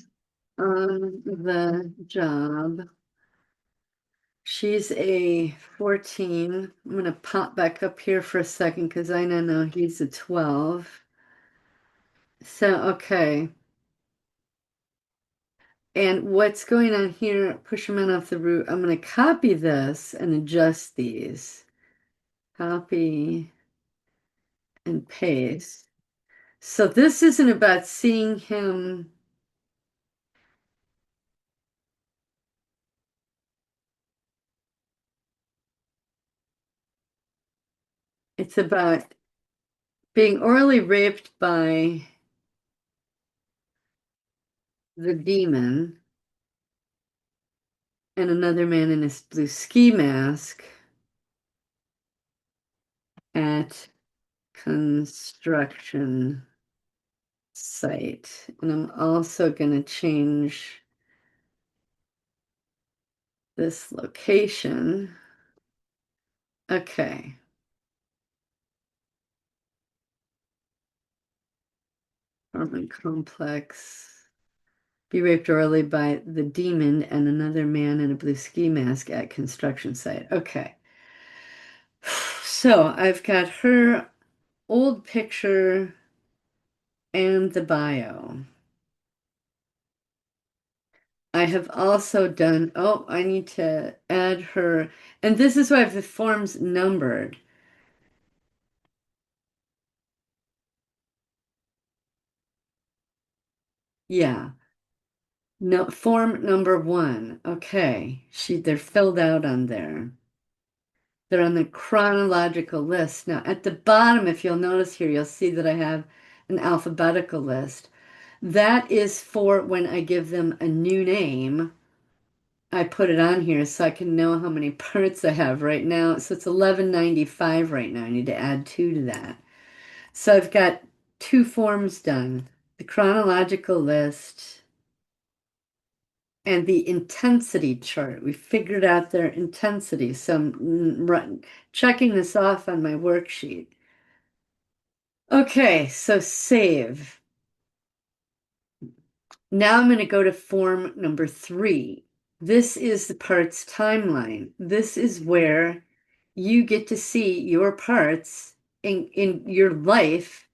on the job. She's a 14. I'm going to pop back up here for a second because I know he's a 12. So, okay. And what's going on here, push them in off the root. I'm going to copy this and adjust these. Copy and paste. So this isn't about seeing him. It's about being orally raped by the demon and another man in his blue ski mask at construction site. And I'm also going to change this location. Okay. Apartment complex. Be raped orally by the demon and another man in a blue ski mask at construction site. Okay. So I've got her old picture and the bio. I have also done, oh, I need to add her, and this is why I have the forms numbered. Yeah. No, form number 1. Okay. They're filled out on there. They're on the chronological list. Now, at the bottom, if you'll notice here, you'll see that I have an alphabetical list. That is for when I give them a new name. I put it on here so I can know how many parts I have right now. So it's 1195 right now. I need to add 2 to that. So I've got 2 forms done. The chronological list and the intensity chart. We figured out their intensity. So I'm checking this off on my worksheet. Okay, so save. Now I'm going to go to form number 3. This is the parts timeline. This is where you get to see your parts in your life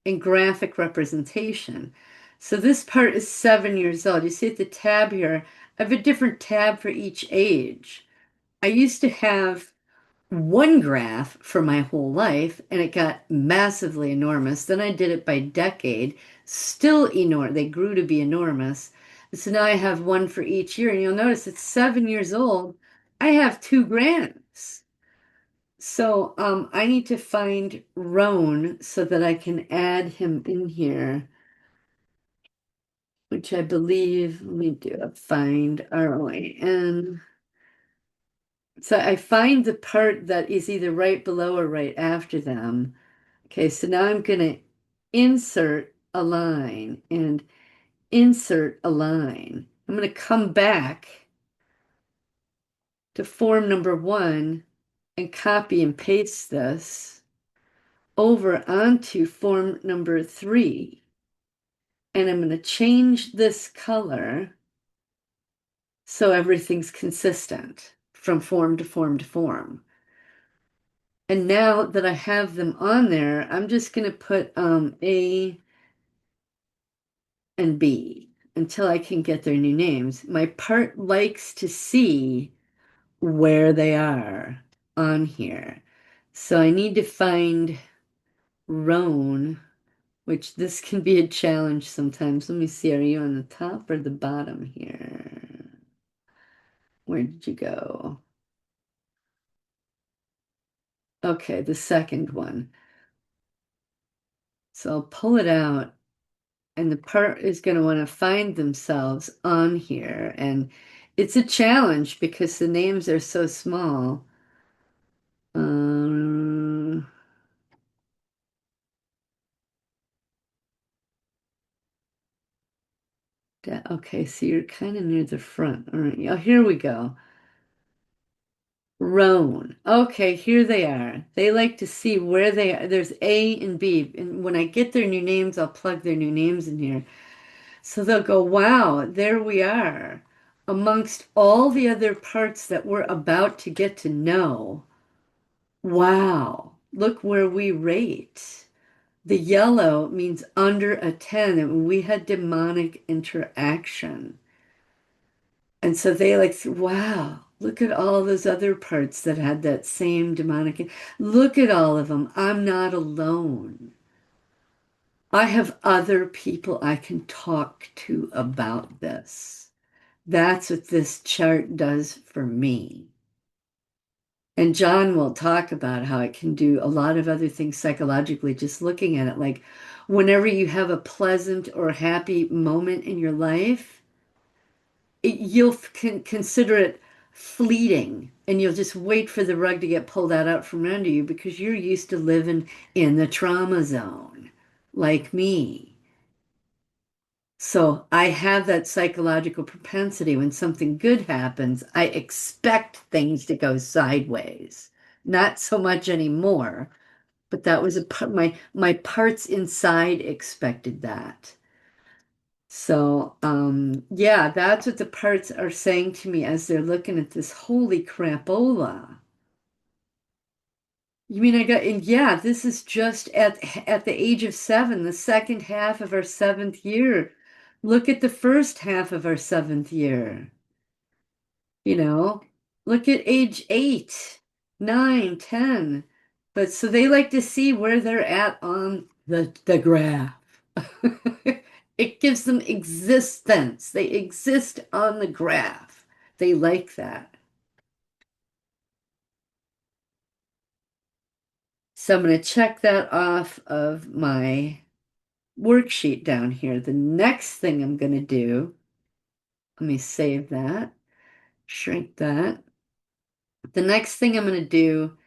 in graphic representation. So this part is 7 years old. You see at the tab here, I have a different tab for each age. I used to have one graph for my whole life, and it got massively enormous. Then I did it by decade, still enormous. They grew to be enormous. So now I have one for each year, and you'll notice it's 7 years old. I have 2 grams. So I need to find Roan so that I can add him in here, which I believe, let me do a find ROAN. So I find the part that is either right below or right after them. Okay, so now I'm going to insert a line and insert a line. I'm going to come back to form number 1 and copy and paste this over onto form number 3. And I'm going to change this color so everything's consistent from form to form to form. And now that I have them on there, I'm just going to put A and B until I can get their new names. My part likes to see where they are on here. So I need to find Roan, which this can be a challenge sometimes. Let me see, are you on the top or the bottom here? Where did you go? Okay, the second one. So I'll pull it out, and the part is going to want to find themselves on here. And it's a challenge because the names are so small. Um, okay, so you're kind of near the front. All right, oh, here we go. Roan. Okay, here they are. They like to see where they are. There's A and B. And when I get their new names, I'll plug their new names in here. So they'll go, wow, there we are. Amongst all the other parts that we're about to get to know, wow, look where we rate. The yellow means under a 10, and we had demonic interaction. And so they like, wow, look at all those other parts that had that same demonic. Look at all of them. I'm not alone. I have other people I can talk to about this. That's what this chart does for me. And John will talk about how it can do a lot of other things psychologically, just looking at it. Like whenever you have a pleasant or happy moment in your life, you'll consider it fleeting and you'll just wait for the rug to get pulled out from under you because you're used to living in the trauma zone, like me. So I have that psychological propensity. When something good happens, I expect things to go sideways. Not so much anymore, but that was a part, my parts inside expected that. So, yeah, that's what the parts are saying to me as they're looking at this. Holy crapola. You mean I got, and yeah, this is just at the age of 7, the second half of our 7th year. Look at the first half of our 7th year. You know, look at age 8, 9, 10. But so they like to see where they're at on the graph. It gives them existence. They exist on the graph. They like that. So I'm going to check that off of my worksheet down here. The next thing I'm going to do, let me save that, shrink that. The next thing I'm going to do,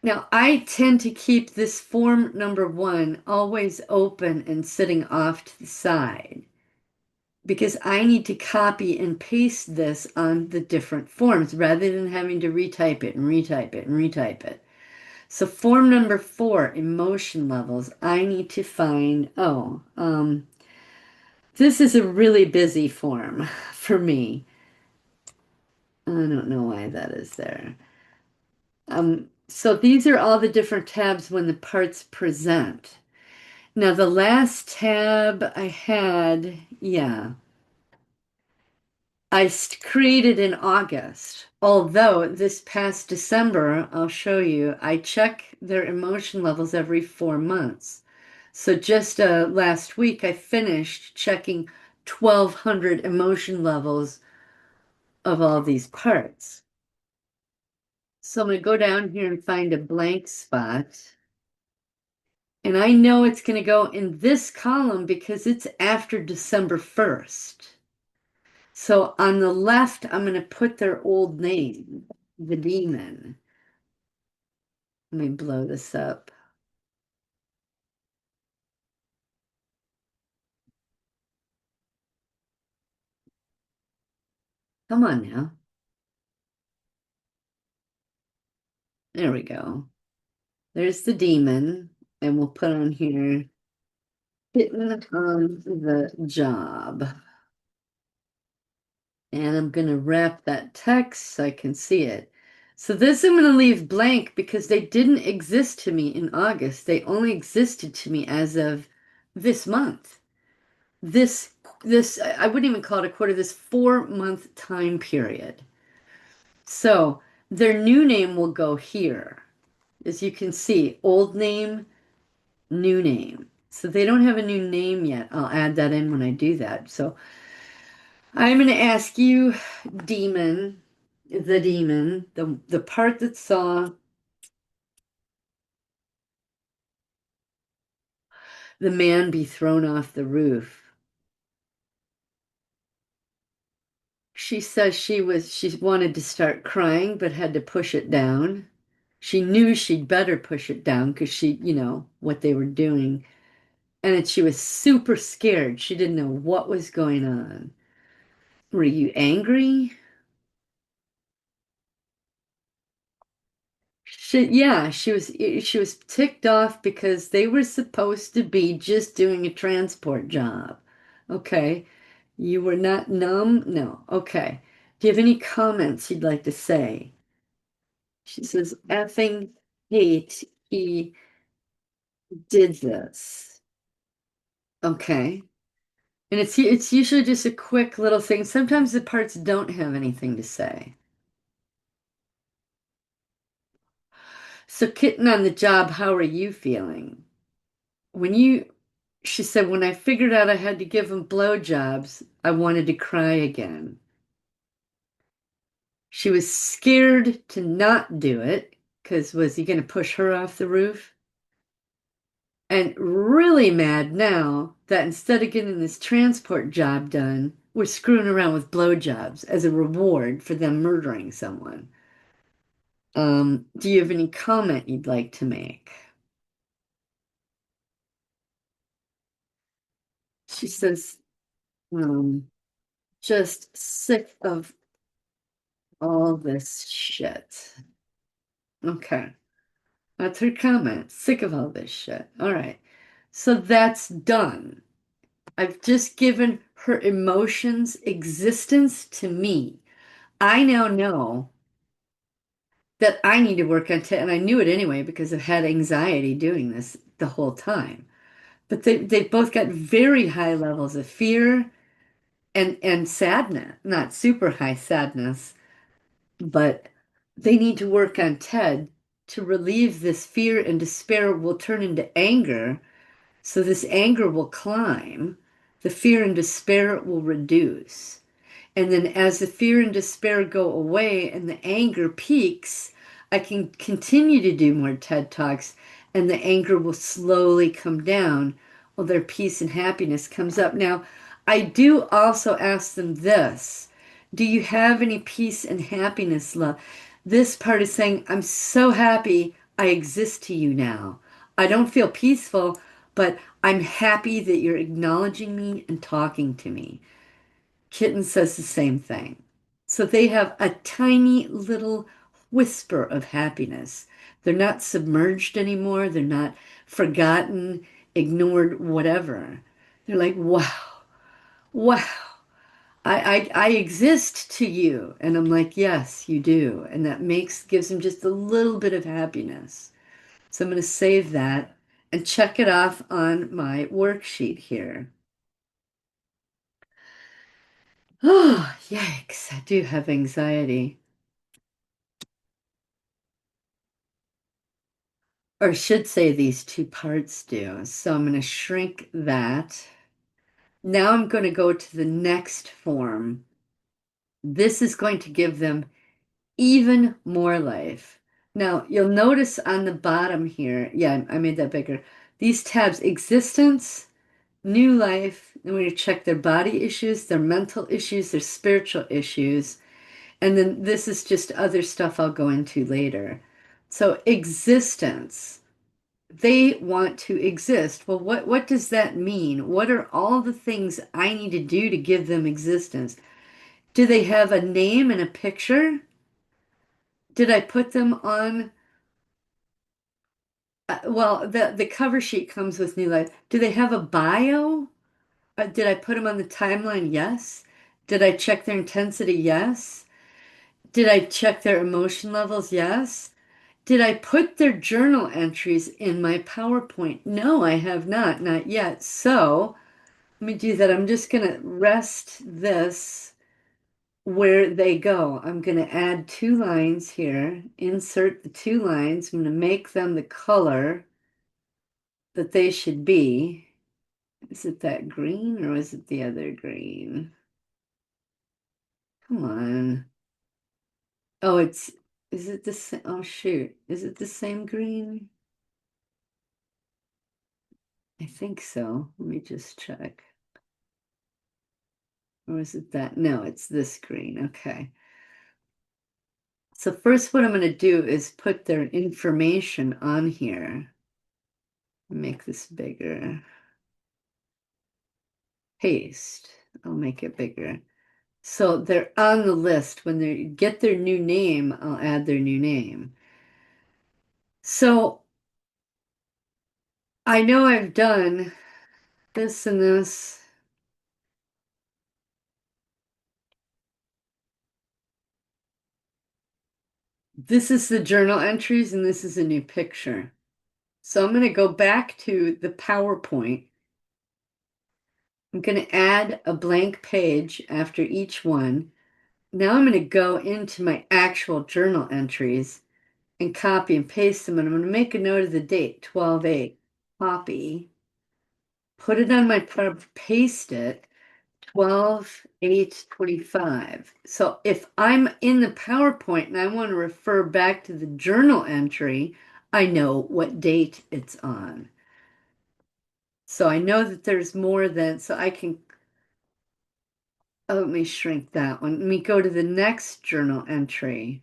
now I tend to keep this form number 1 always open and sitting off to the side because I need to copy and paste this on the different forms rather than having to retype it and retype it and retype it. So form number 4, emotion levels, I need to find, this is a really busy form for me. I don't know why that is there. So these are all the different tabs when the parts present. Now the last tab I had, yeah, created in August. Although this past December, I'll show you, I check their emotion levels every 4 months. So just last week, I finished checking 1,200 emotion levels of all these parts. So I'm going to go down here and find a blank spot. And I know it's going to go in this column because it's after December 1st. So on the left, I'm going to put their old name, the demon. Let me blow this up. Come on now. There we go. There's the demon. And we'll put on here Hitting on the job. And I'm going to wrap that text so I can see it. So this I'm going to leave blank because they didn't exist to me in August. They only existed to me as of this month. This this I wouldn't even call it a quarter, this 4 month time period. So their new name will go here. As you can see, old name, new name. So they don't have a new name yet. I'll add that in when I do that. So I'm going to ask you, demon, the part that saw the man be thrown off the roof. She says she wanted to start crying, but had to push it down. She knew she'd better push it down because what they were doing. And she was super scared. She didn't know what was going on. Were you angry? Yeah, she was ticked off because they were supposed to be just doing a transport job. Okay. You were not numb? No. Okay. Do you have any comments you'd like to say? She says, effing hate he did this. Okay. And it's usually just a quick little thing. Sometimes the parts don't have anything to say. So, kitten on the job, how are you feeling? When you, she said, when I figured out I had to give him blowjobs, I wanted to cry again. She was scared to not do it because was he going to push her off the roof? And really mad now that instead of getting this transport job done, we're screwing around with blowjobs as a reward for them murdering someone. Do you have any comment you'd like to make? She says, um, just sick of all this shit. Okay. That's her comment. Sick of all this shit. All right. So that's done. I've just given her emotions existence to me. I now know that I need to work on it, and I knew it anyway because I've had anxiety doing this the whole time. But they both got very high levels of fear and sadness, not super high sadness, but they need to work on Ted to relieve this fear and despair will turn into anger. So this anger will climb, the fear and despair will reduce. And then as the fear and despair go away and the anger peaks, I can continue to do more TED Talks and the anger will slowly come down while their peace and happiness comes up. Now, I do also ask them this. Do you have any peace and happiness, love? This part is saying, I'm so happy I exist to you now. I don't feel peaceful, but I'm happy that you're acknowledging me and talking to me. Kitten says the same thing. So they have a tiny little whisper of happiness. They're not submerged anymore. They're not forgotten, ignored, whatever. They're like, wow, wow, I exist to you. And I'm like, yes, you do. And that gives them just a little bit of happiness. So I'm going to save that and check it off on my worksheet here. Oh, yikes. I do have anxiety. Or should say these two parts do. So I'm going to shrink that. Now I'm going to go to the next form. This is going to give them even more life. Now you'll notice on the bottom here, yeah, I made that bigger. These tabs, existence, new life, and we're going to check their body issues, their mental issues, their spiritual issues. And then this is just other stuff I'll go into later. So existence. They want to exist. Well, what does that mean? What are all the things I need to do to give them existence? Do they have a name and a picture? Did I put them on Well, the cover sheet comes with new life. Do they have a bio? Did I put them on the timeline? Yes. Did I check their intensity? Yes. Did I check their emotion levels? Yes. Did I put their journal entries in my PowerPoint? No, I have not, not yet. So let me do that. I'm just gonna rest this where they go. I'm gonna add two lines here, insert the two lines. I'm gonna make them the color that they should be. Is it that green or is it the other green? Come on. Oh, is it the same? Oh, shoot. Is it the same green? I think so. Let me just check. Or is it that? No, it's this green. Okay. So first what I'm going to do is put their information on here. Make this bigger. Paste. I'll make it bigger. So they're on the list. When they get their new name, I'll add their new name. So I know I've done this and this. This is the journal entries and this is a new picture. So I'm going to go back to the PowerPoint. I'm going to add a blank page after each one. Now I'm going to go into my actual journal entries and copy and paste them. And I'm going to make a note of the date, 12/8. Copy, put it on my, paste it, 12/8/25. So if I'm in the PowerPoint and I want to refer back to the journal entry, I know what date it's on. So I know that there's more than, so I can, oh, let me shrink that one. Let me go to the next journal entry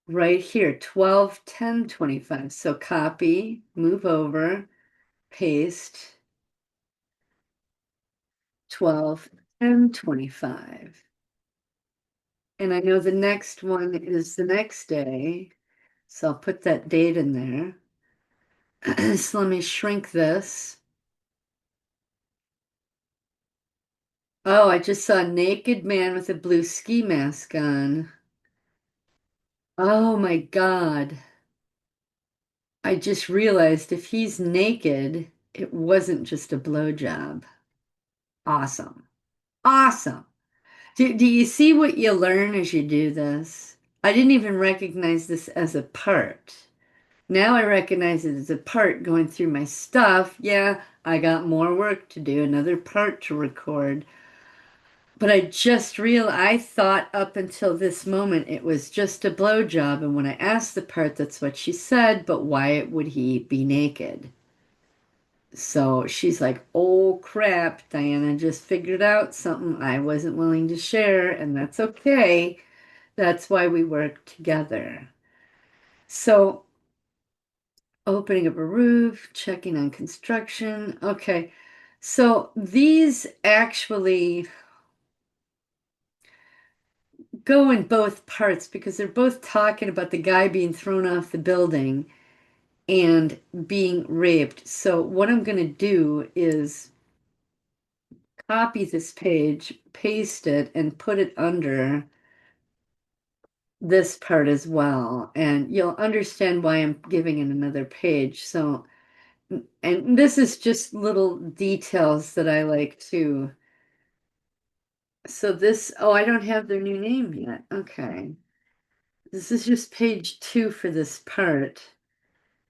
right here, 12/10/25. So copy, move over, paste, 12/10/25. And I know the next one is the next day. So I'll put that date in there. So let me shrink this. Oh, I just saw a naked man with a blue ski mask on. Oh my God. I just realized if he's naked, it wasn't just a blowjob. Awesome. Awesome. Do you see what you learn as you do this? I didn't even recognize this as a part. Now I recognize it as a part going through my stuff. Yeah, I got more work to do, another part to record. But I just realized, I thought up until this moment it was just a blowjob. And when I asked the part, that's what she said. But why would he be naked? So she's like, oh crap, Diana just figured out something I wasn't willing to share, and that's okay. That's why we work together. So opening up a roof, checking on construction. Okay. So these actually go in both parts because they're both talking about the guy being thrown off the building and being raped. So what I'm going to do is copy this page, paste it, and put it under this part as well. And you'll understand why I'm giving it another page. So, and this is just little details that I like to. So this, oh, I don't have their new name yet. Okay. This is just page 2 for this part.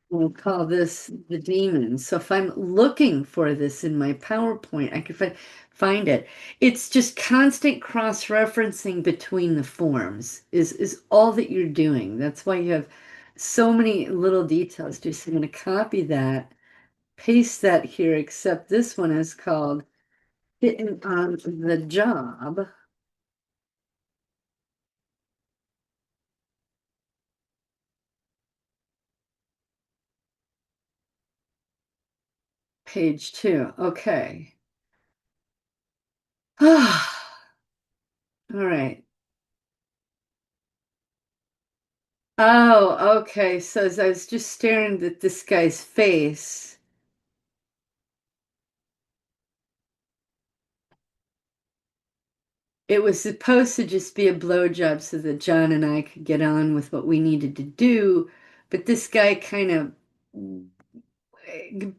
We'll call this the demon. So if I'm looking for this in my PowerPoint, I can find it. It's just constant cross-referencing between the forms is all that you're doing. That's why you have so many little details. Just I'm going to copy that, paste that here, except this one is called Hitting on the Job, page 2. Okay. All right. Oh, okay. So as I was just staring at this guy's face, it was supposed to just be a blowjob so that John and I could get on with what we needed to do. But this guy kind of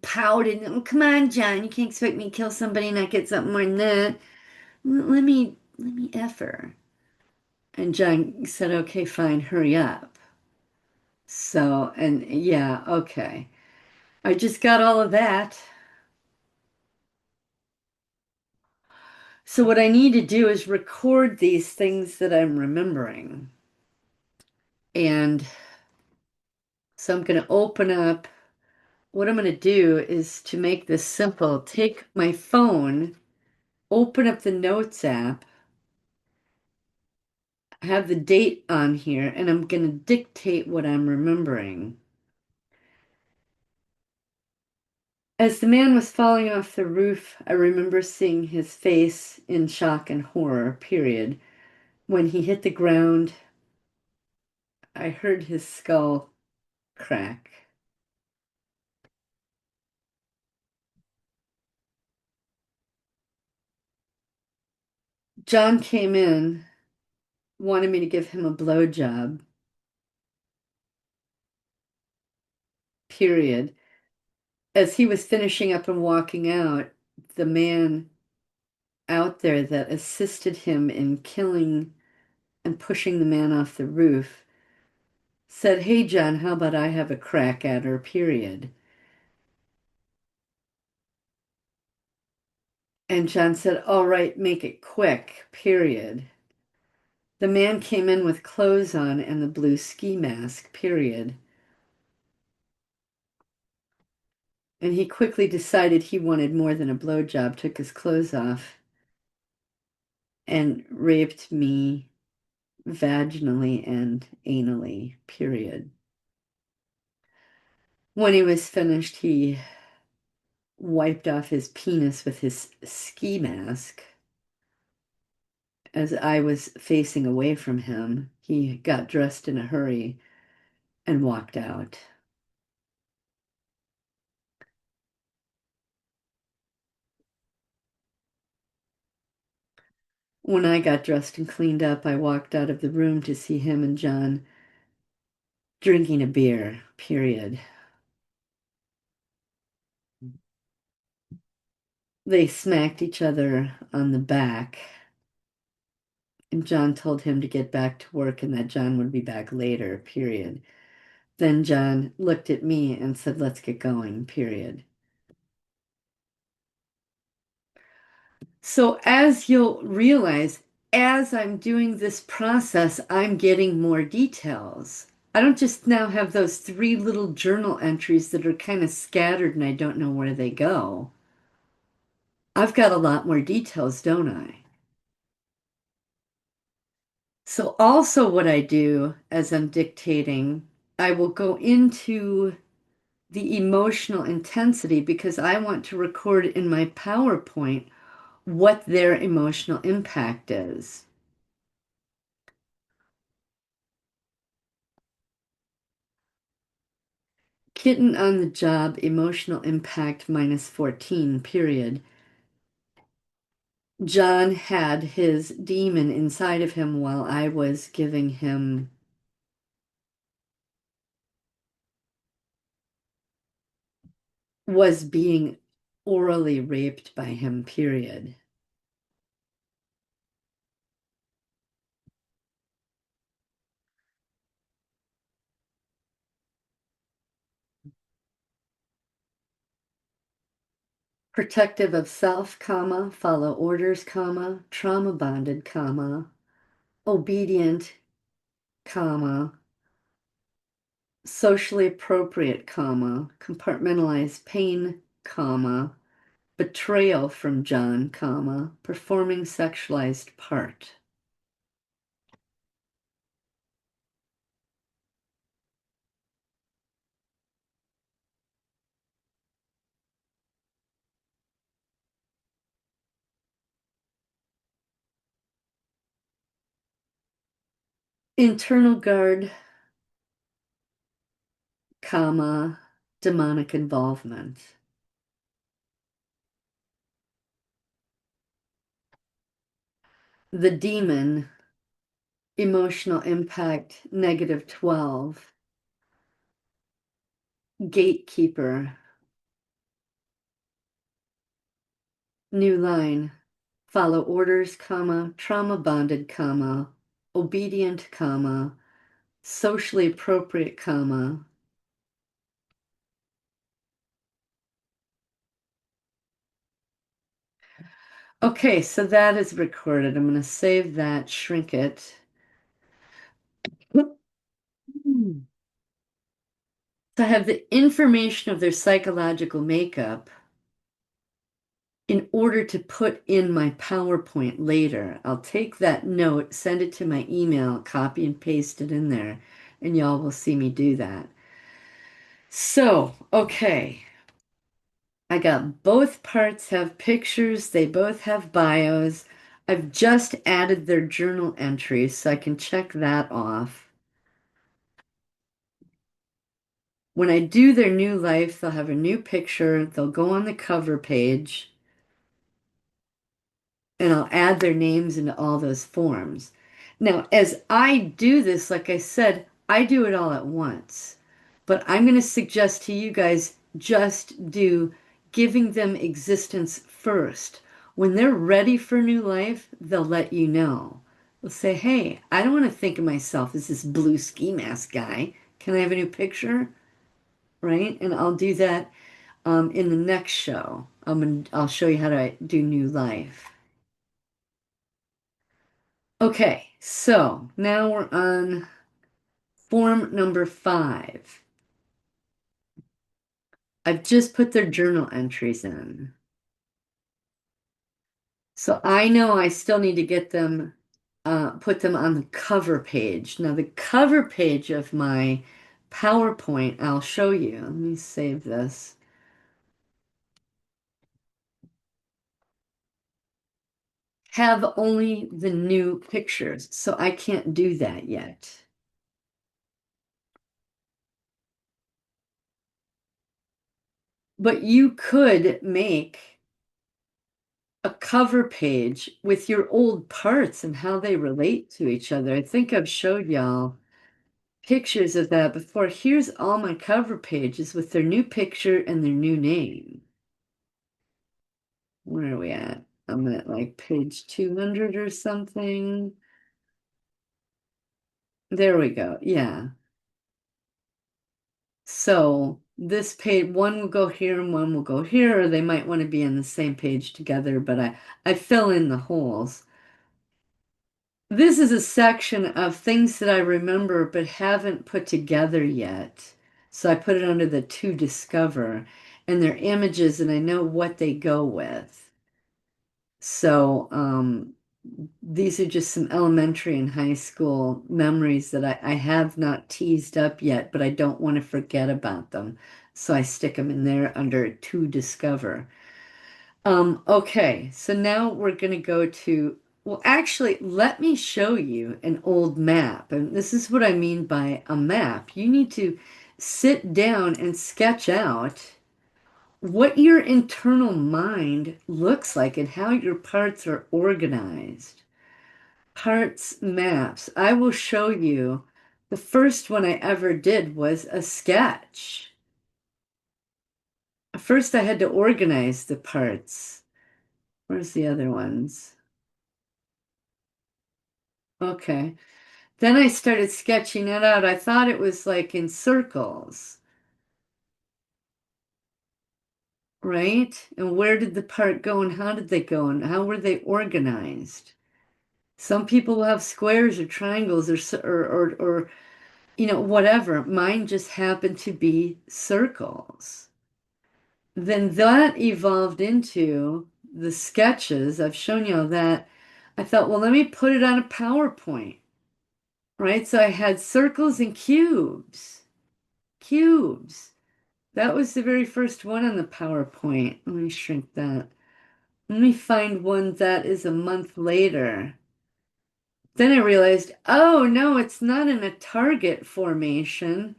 pouted. Oh, come on, John. You can't expect me to kill somebody and not get something more than that. Let me F her. And John said, okay, fine, hurry up. So, and yeah, okay. I just got all of that. So what I need to do is record these things that I'm remembering. And so I'm going to open up. What I'm going to do is to make this simple, take my phone, open up the Notes app, have the date on here, and I'm going to dictate what I'm remembering. As the man was falling off the roof, I remember seeing his face in shock and horror, period. When he hit the ground, I heard his skull crack. John came in, wanted me to give him a blowjob, period. As he was finishing up and walking out, the man out there that assisted him in killing and pushing the man off the roof said, "Hey, John, how about I have a crack at her, period?" And John said, "All right, make it quick, period." The man came in with clothes on and the blue ski mask, period. And he quickly decided he wanted more than a blowjob, took his clothes off, and raped me vaginally and anally, period. When he was finished, he wiped off his penis with his ski mask. As I was facing away from him, he got dressed in a hurry and walked out. When I got dressed and cleaned up, I walked out of the room to see him and John drinking a beer, period. They smacked each other on the back, and John told him to get back to work and that John would be back later, period. Then John looked at me and said, "Let's get going, period." So, as you'll realize, as I'm doing this process, I'm getting more details. I don't just now have those three little journal entries that are kind of scattered and I don't know where they go. I've got a lot more details, don't I? So, also, what I do as I'm dictating, I will go into the emotional intensity because I want to record in my PowerPoint what their emotional impact is. Kitten on the job, emotional impact minus 14, period. John had his demon inside of him while I was giving him, was being orally raped by him, period. Protective of self, comma, follow orders, comma, trauma bonded, comma, obedient, comma, socially appropriate, comma, compartmentalized pain, comma, betrayal from John, comma, performing sexualized part. Internal guard, comma, demonic involvement. The demon, emotional impact, -12. Gatekeeper, new line, follow orders, comma, trauma bonded, comma, obedient, comma, socially appropriate, comma. Okay, so that is recorded. I'm going to save that, shrink it. Hmm. So I have the information of their psychological makeup in order to put in my PowerPoint later. I'll take that note, send it to my email, copy and paste it in there, and y'all will see me do that. So, okay. I got both parts have pictures, they both have bios. I've just added their journal entries, so I can check that off. When I do their new life, they'll have a new picture, they'll go on the cover page, and I'll add their names into all those forms. Now, as I do this, like I said, I do it all at once. But I'm going to suggest to you guys just do giving them existence first. When they're ready for new life, they'll let you know. They'll say, hey, I don't want to think of myself as this blue ski mask guy. Can I have a new picture? Right? And I'll do that in the next show. I'll show you how to do new life. Okay, so now we're on form number 5. I've just put their journal entries in. So I know I still need to get them, put them on the cover page. Now, the cover page of my PowerPoint, I'll show you. Let me save this. Have only the new pictures, so I can't do that yet. But you could make a cover page with your old parts and how they relate to each other. I think I've showed y'all pictures of that before. Here's all my cover pages with their new picture and their new name. Where are we at? I'm at like page 200 or something. There we go. Yeah. So this page, one will go here and one will go here, or they might want to be on the same page together, but I fill in the holes. This is a section of things that I remember but haven't put together yet. So I put it under the to discover, and they're images and I know what they go with. So these are just some elementary and high school memories that I have not teased up yet, but I don't want to forget about them. So I stick them in there under to discover. Okay, so now we're going to go to, well, actually, let me show you an old map. And this is what I mean by a map. You need to sit down and sketch out what your internal mind looks like and how your parts are organized. Parts maps. I will show you. The first one I ever did was a sketch. First, I had to organize the parts. Where's the other ones? Okay. Then I started sketching it out. I thought it was like in circles, right? And where did the part go and how did they go and how were they organized? Some people will have squares or triangles or whatever. Mine just happened to be circles. Then that evolved into the sketches. I've shown you all that. I thought, well, let me put it on a PowerPoint, right? So I had circles and cubes. Cubes. That was the very first one on the PowerPoint. Let me shrink that. Let me find one that is a month later. Then I realized, oh no, it's not in a target formation.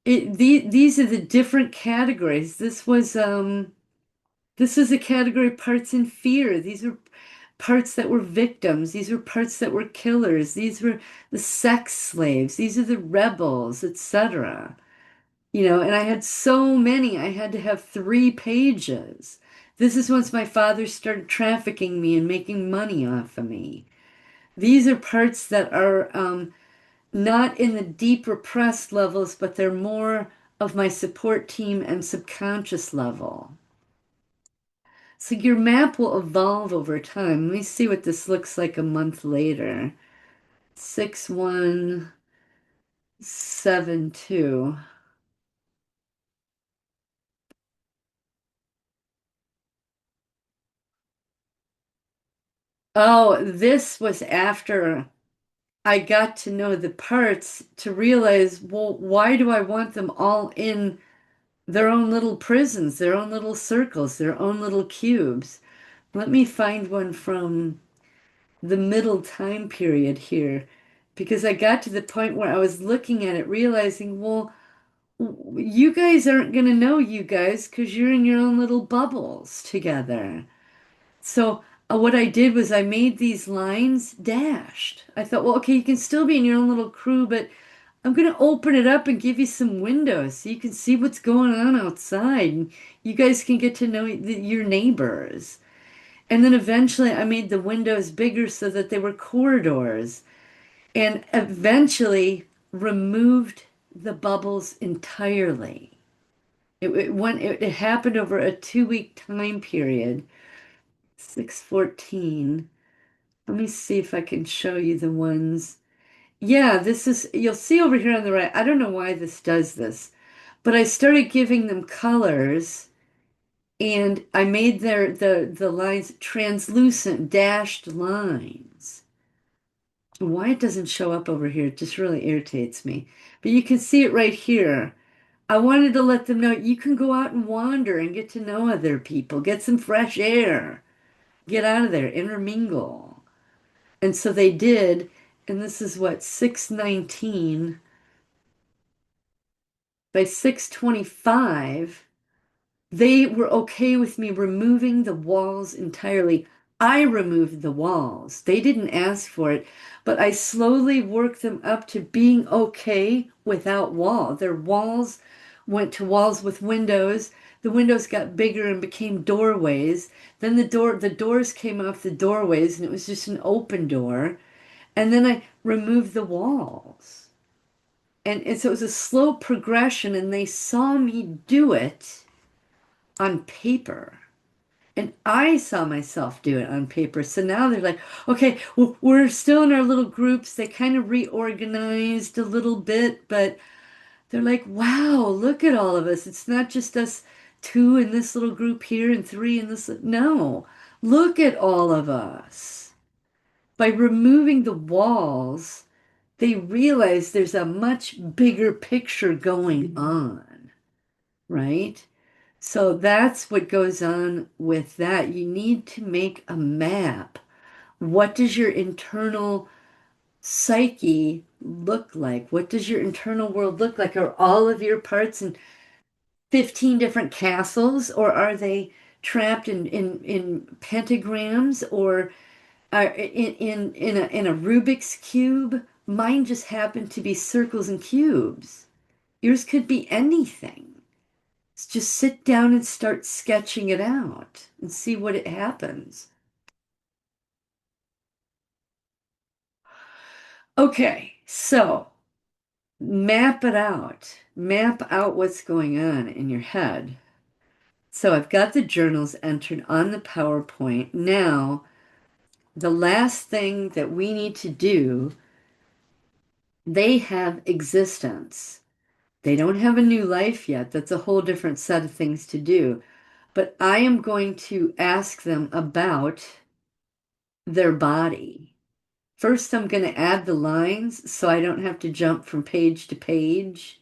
These are the different categories. This is a category parts in fear. These are parts that were victims. These were parts that were killers. These were the sex slaves. These are the rebels, etc. And I had so many. I had to have 3 pages. This is once my father started trafficking me and making money off of me. These are parts that are not in the deep repressed levels, but they're more of my support team and subconscious level. So your map will evolve over time. Let me see what this looks like a month later. 6172. Oh, this was after I got to know the parts to realize, well, why do I want them all in their own little prisons, their own little circles, their own little cubes? Let me find one from the middle time period here because I got to the point where I was looking at it, realizing, well, you guys aren't going to know you guys because you're in your own little bubbles together. So what I did was I made these lines dashed. I thought, well, okay, you can still be in your own little crew, but I'm going to open it up and give you some windows so you can see what's going on outside. And you guys can get to know your neighbors. And then eventually I made the windows bigger so that they were corridors and eventually removed the bubbles entirely. It happened over a 2 week time period. 614. Let me see if I can show you the ones. Yeah, you'll see over here on the right. I don't know why this does this, but I started giving them colors and I made the lines translucent dashed lines. Why it doesn't show up over here, it just really irritates me. But you can see it right here. I wanted to let them know you can go out and wander and get to know other people, get some fresh air, get out of there, intermingle. And so they did, and this is what, 619. By 625, they were okay with me removing the walls entirely. I removed the walls. They didn't ask for it, but I slowly worked them up to being okay without wall. Their walls went to walls with windows. The windows got bigger and became doorways. Then the doors came off the doorways and it was just an open door. And then I removed the walls. And so it was a slow progression and they saw me do it on paper. And I saw myself do it on paper. So now they're like, okay, we're still in our little groups. They kind of reorganized a little bit, but they're like, wow, look at all of us. It's not just us two in this little group here and three in this. No, look at all of us. By removing the walls, they realize there's a much bigger picture going on, right? So that's what goes on with that. You need to make a map. What does your internal psyche look like? What does your internal world look like? Are all of your parts in 15 different castles, or are they trapped in pentagrams, or are in a Rubik's cube? Mine just happened to be circles and cubes. Yours could be anything. Just sit down and start sketching it out and see what it happens. Okay, so map it out. Map out what's going on in your head. So I've got the journals entered on the PowerPoint. Now, the last thing that we need to do, they have existence. They don't have a new life yet. That's a whole different set of things to do. But I am going to ask them about their body. First, I'm going to add the lines so I don't have to jump from page to page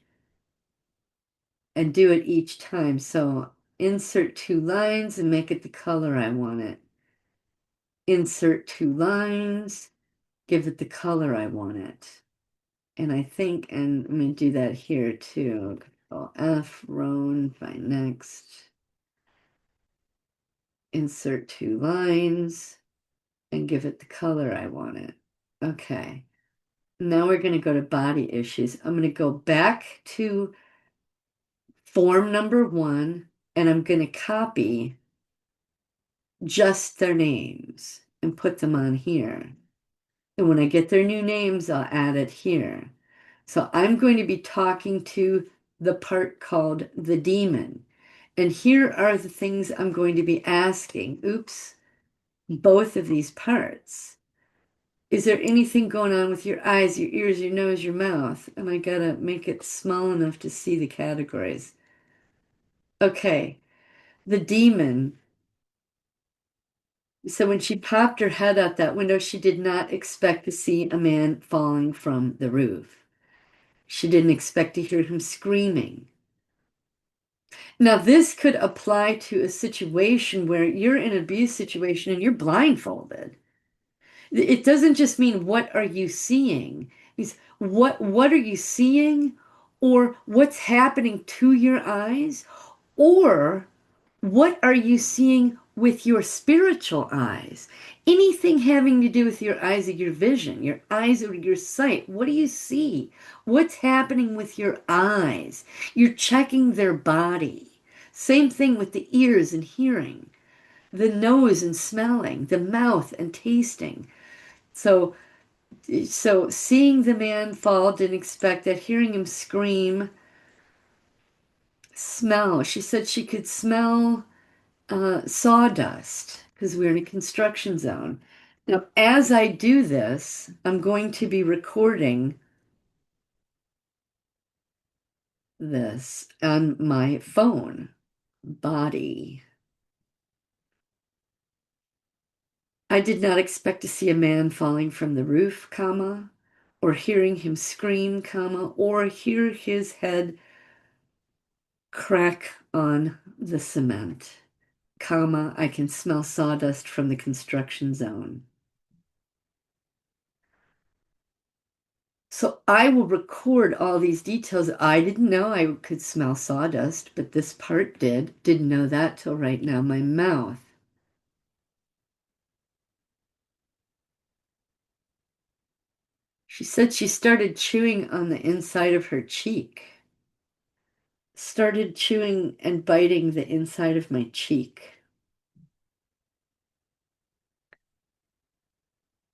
and do it each time. So insert 2 lines and make it the color I want it. Insert 2 lines, give it the color I want it. And I think, and I'm going to do that here too. Control F, Roan, find next, insert two lines, and give it the color I want it. Okay. Now we're going to go to body issues. I'm going to go back to form number one, and I'm going to copy just their names and put them on here. And when I get their new names, I'll add it here. So I'm going to be talking to the part called the demon. And here are the things I'm going to be asking. Oops, both of these parts. Is there anything going on with your eyes, your ears, your nose, your mouth? And I gotta make it small enough to see the categories. Okay, the demon. So when she popped her head out that window, she did not expect to see a man falling from the roof. She didn't expect to hear him screaming. Now, this could apply to a situation where you're in an abuse situation and you're blindfolded. It doesn't just mean what are you seeing? It's what are you seeing, or what's happening to your eyes, or what are you seeing with your spiritual eyes? Anything having to do with your eyes or your vision, your eyes or your sight. What do you see? What's happening with your eyes? You're checking their body. Same thing with the ears and hearing, the nose and smelling, the mouth and tasting. So, so seeing the man fall, didn't expect that. Hearing him scream, smell. She said she could smell sawdust because we're in a construction zone. Now, as I do this, I'm going to be recording this on my phone. Body. I did not expect to see a man falling from the roof, comma, or hearing him scream, comma, or hear his head crack on the cement, comma, I can smell sawdust from the construction zone. So I will record all these details. I didn't know I could smell sawdust, but this part did. Didn't know that till right now. My mouth. She said she started chewing on the inside of her cheek. Started chewing and biting the inside of my cheek.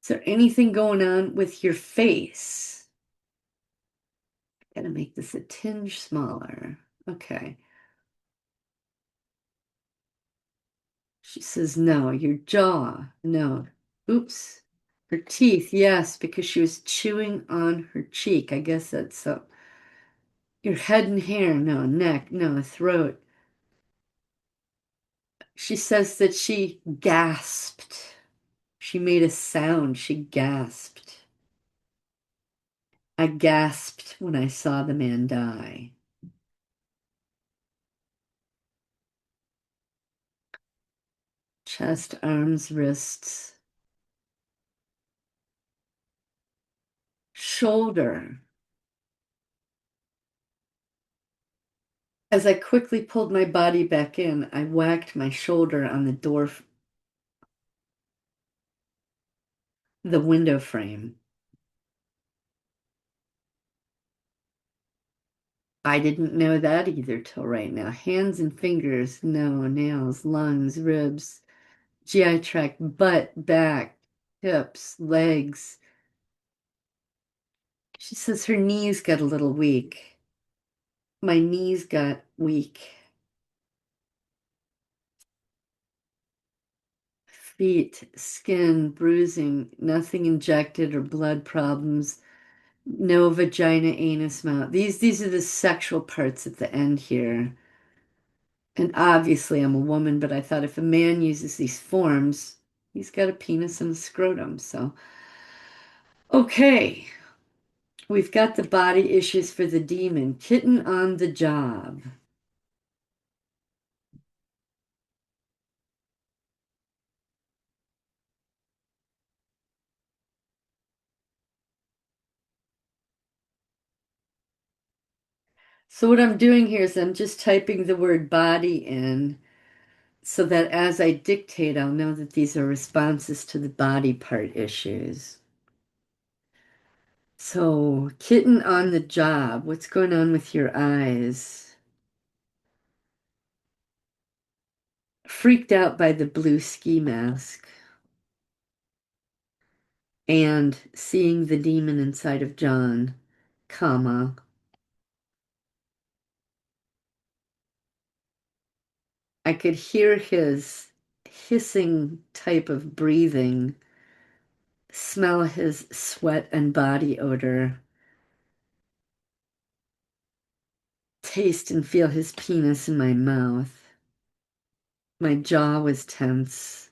Is there anything going on with your face? Gotta make this a tinge smaller. Okay. She says, no, your jaw. No. Oops. Her teeth, yes, because she was chewing on her cheek. I guess that's so. Your head and hair, no. Neck, no. Throat. She says that she gasped. She made a sound. She gasped. I gasped when I saw the man die. Chest, arms, wrists, shoulder. As I quickly pulled my body back in, I whacked my shoulder on the window frame. I didn't know that either till right now. Hands and fingers, no. Nails, lungs, ribs, GI tract, butt, back, hips, legs. She says her knees got a little weak. My knees got weak. Feet, skin, bruising, nothing injected or blood problems. No vagina, anus, mouth. These are the sexual parts at the end here. And obviously I'm a woman, but I thought if a man uses these forms, he's got a penis and a scrotum. So, okay, we've got the body issues for the demon. Kitten on the job. So what I'm doing here is I'm just typing the word body in so that as I dictate, I'll know that these are responses to the body part issues. So, kitten on the job, what's going on with your eyes? Freaked out by the blue ski mask and seeing the demon inside of Jon, comma. I could hear his hissing type of breathing, smell his sweat and body odor, taste and feel his penis in my mouth. My jaw was tense.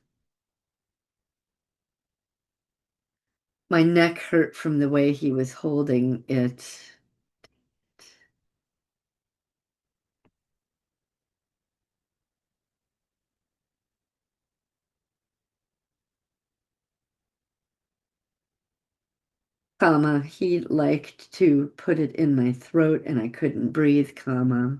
My neck hurt from the way he was holding it. Comma, he liked to put it in my throat and I couldn't breathe, comma.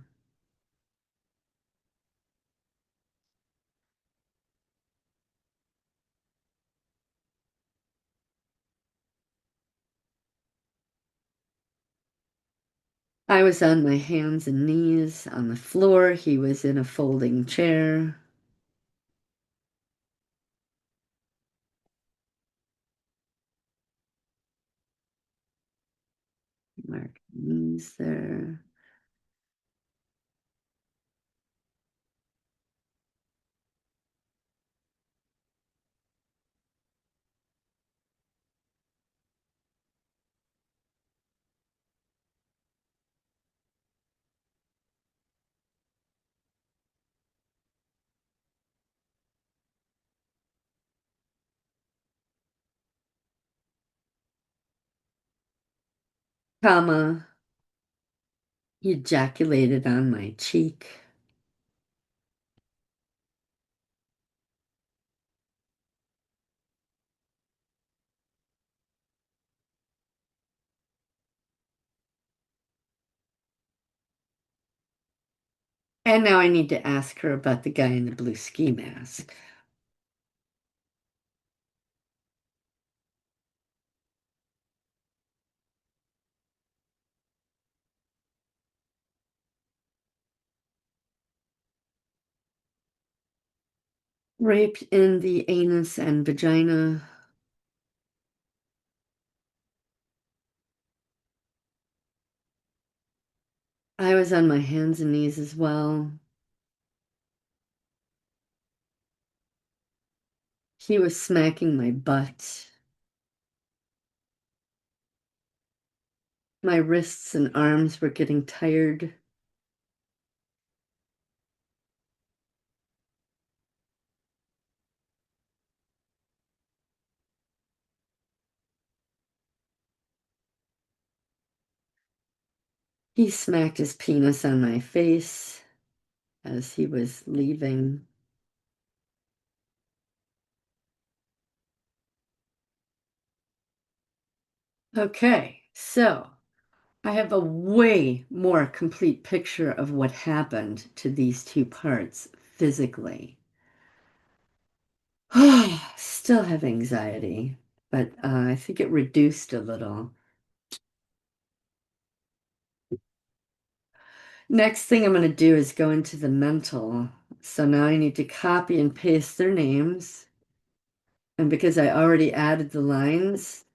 I was on my hands and knees on the floor. He was in a folding chair. Mark knees there. Comma, he ejaculated on my cheek. And now I need to ask her about the guy in the blue ski mask. Rape in the anus and vagina. I was on my hands and knees as well. He was smacking my butt. My wrists and arms were getting tired. He smacked his penis on my face as he was leaving. Okay, so I have a way more complete picture of what happened to these two parts physically. Still have anxiety, but I think it reduced a little. Next thing I'm going to do is go into the mental. So now I need to copy and paste their names. And because I already added the lines,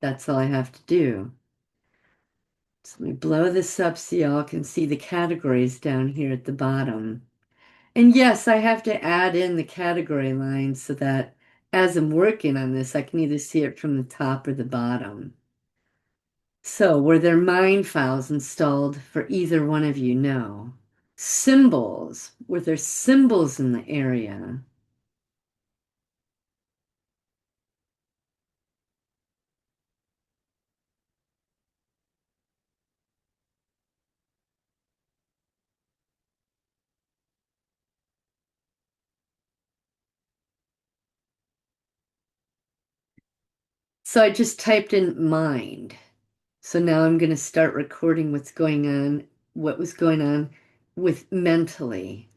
that's all I have to do. So let me blow this up so y'all can see the categories down here at the bottom. And yes, I have to add in the category lines so that as I'm working on this, I can either see it from the top or the bottom. So, were there mind files installed for either one of you? No. Symbols. Were there symbols in the area? So I just typed in mind. So now I'm going to start recording what's going on what was going on with mentally.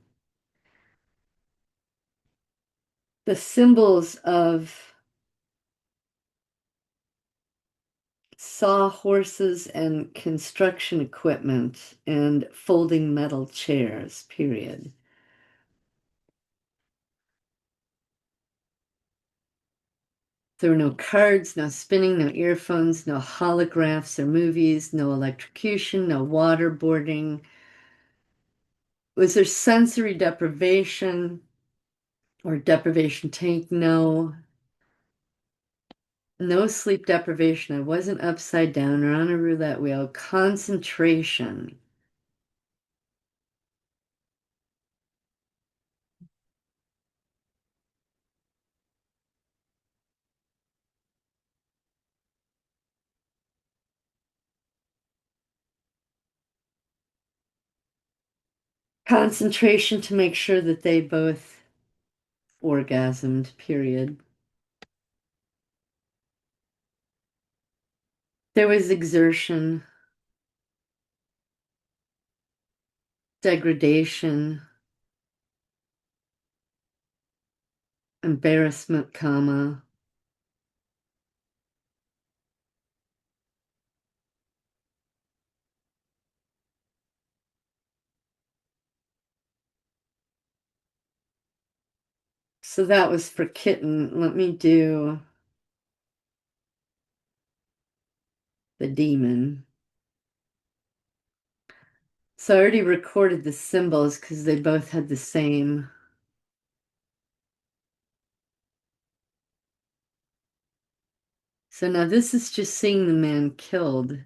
The symbols of sawhorses and construction equipment and folding metal chairs, period. There were no cards, no spinning, no earphones, no holographs or movies, no electrocution, no waterboarding. Was there sensory deprivation or deprivation tank? No. No sleep deprivation. I wasn't upside down or on a roulette wheel. Concentration. Concentration to make sure that they both orgasmed, period. There was exertion, degradation, embarrassment, comma. So that was for kitten. Let me do the demon. So I already recorded the symbols because they both had the same. So now this is just seeing the man killed.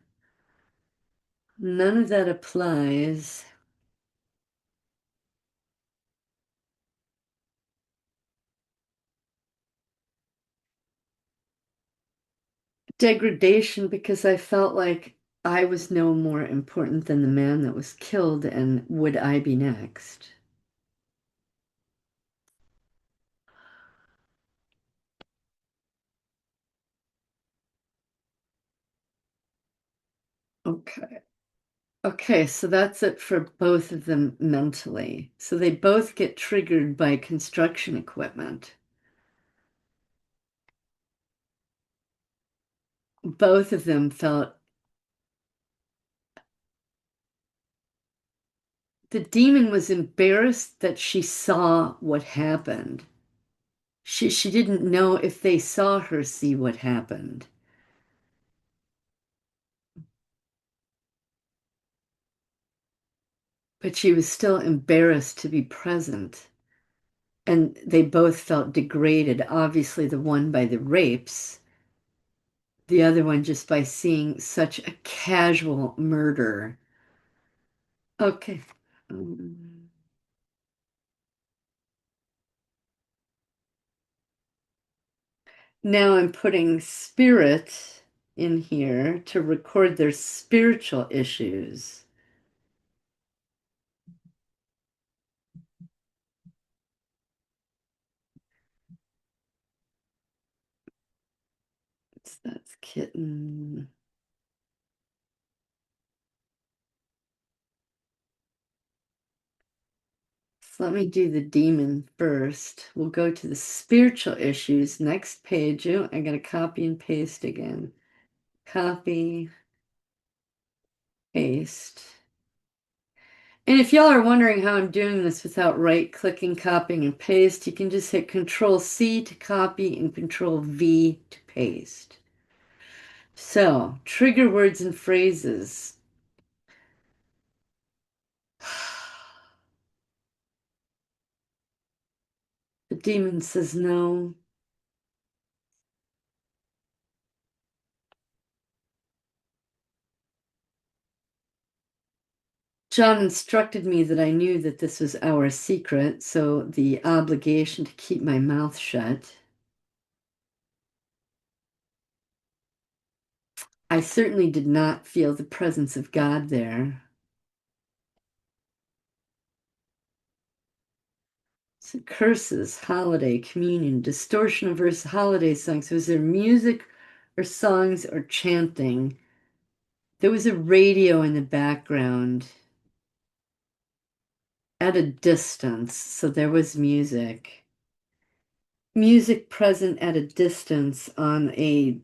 None of that applies. Degradation because I felt like I was no more important than the man that was killed, and would I be next? Okay. Okay, so that's it for both of them mentally. So they both get triggered by construction equipment. Both of them felt the demon was embarrassed that she saw what happened. She didn't know if they saw her see what happened, but she was still embarrassed to be present. And they both felt degraded, obviously, the one by the rapes, the other one just by seeing such a casual murder. Okay. Um, Now I'm putting spirit in here to record their spiritual issues. So that's kitten. So let me do the demon first. We'll go to the spiritual issues. Next page. Oh, I gotta copy and paste again. Copy, paste. And if y'all are wondering how I'm doing this without right-clicking, copying, and paste, you can just hit Control-C to copy and Control-V to paste. So, trigger words and phrases. The demon says no. John instructed me that I knew that this was our secret, so the obligation to keep my mouth shut. I certainly did not feel the presence of God there. So curses, holiday, communion, distortion of verse, holiday songs. Was there music or songs or chanting? There was a radio in the background. at a distance. So there was music. Music present at a distance on a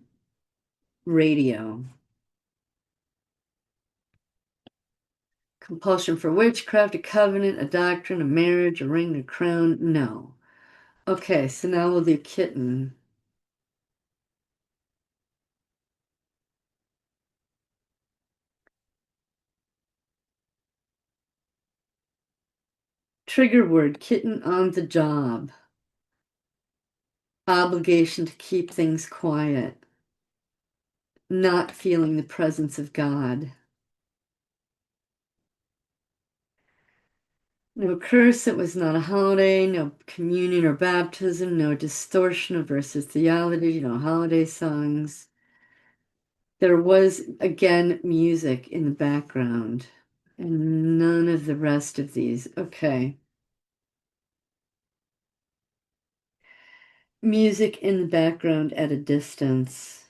radio. Compulsion for witchcraft, a covenant, a doctrine, a marriage, a ring, a crown. No. Okay, so now we'll do kitten. Trigger word, kitten on the job. Obligation to keep things quiet. Not feeling the presence of God. No curse, it was not a holiday, no communion or baptism, no distortion of versus theology, no holiday songs. There was, again, music in the background, and none of the rest of these. Okay. Music in the background at a distance.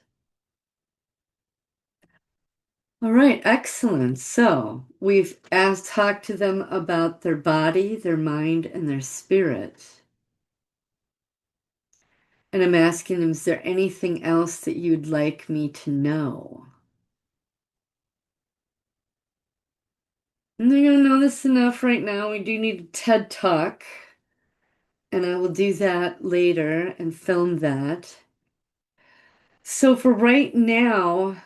All right, excellent. So we've talked to them about their body, their mind, and their spirit. And I'm asking them, is there anything else that you'd like me to know? And they're going to know this enough right now. We do need a TED Talk, and I will do that later and film that. So for right now,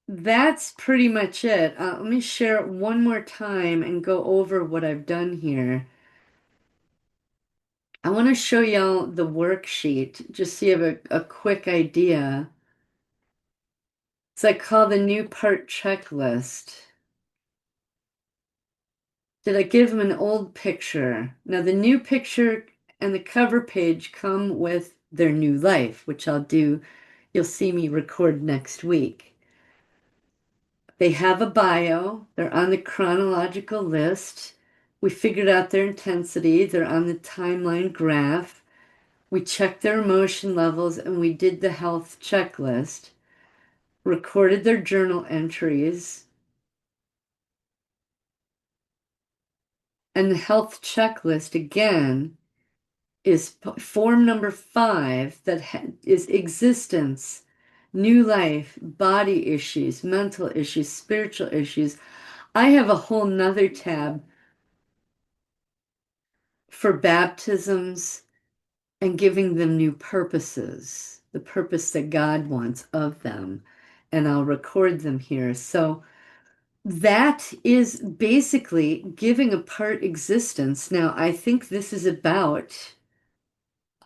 that's pretty much it. Let me share it one more time and go over what I've done here. I want to show y'all the worksheet just so you have a quick idea. It's I call the new part checklist. Did I give them an old picture? Now the new picture and the cover page come with their new life, which I'll do. You'll see me record next week. They have a bio. They're on the chronological list. We figured out their intensity. They're on the timeline graph. We checked their emotion levels and we did the health checklist, recorded their journal entries, and the health checklist again is form number 5 that is existence, new life, body issues, mental issues, spiritual issues. I have a whole nother tab for baptisms and giving them new purposes, the purpose that God wants of them. And I'll record them here. So that is basically giving a part existence. Now, I think this is about,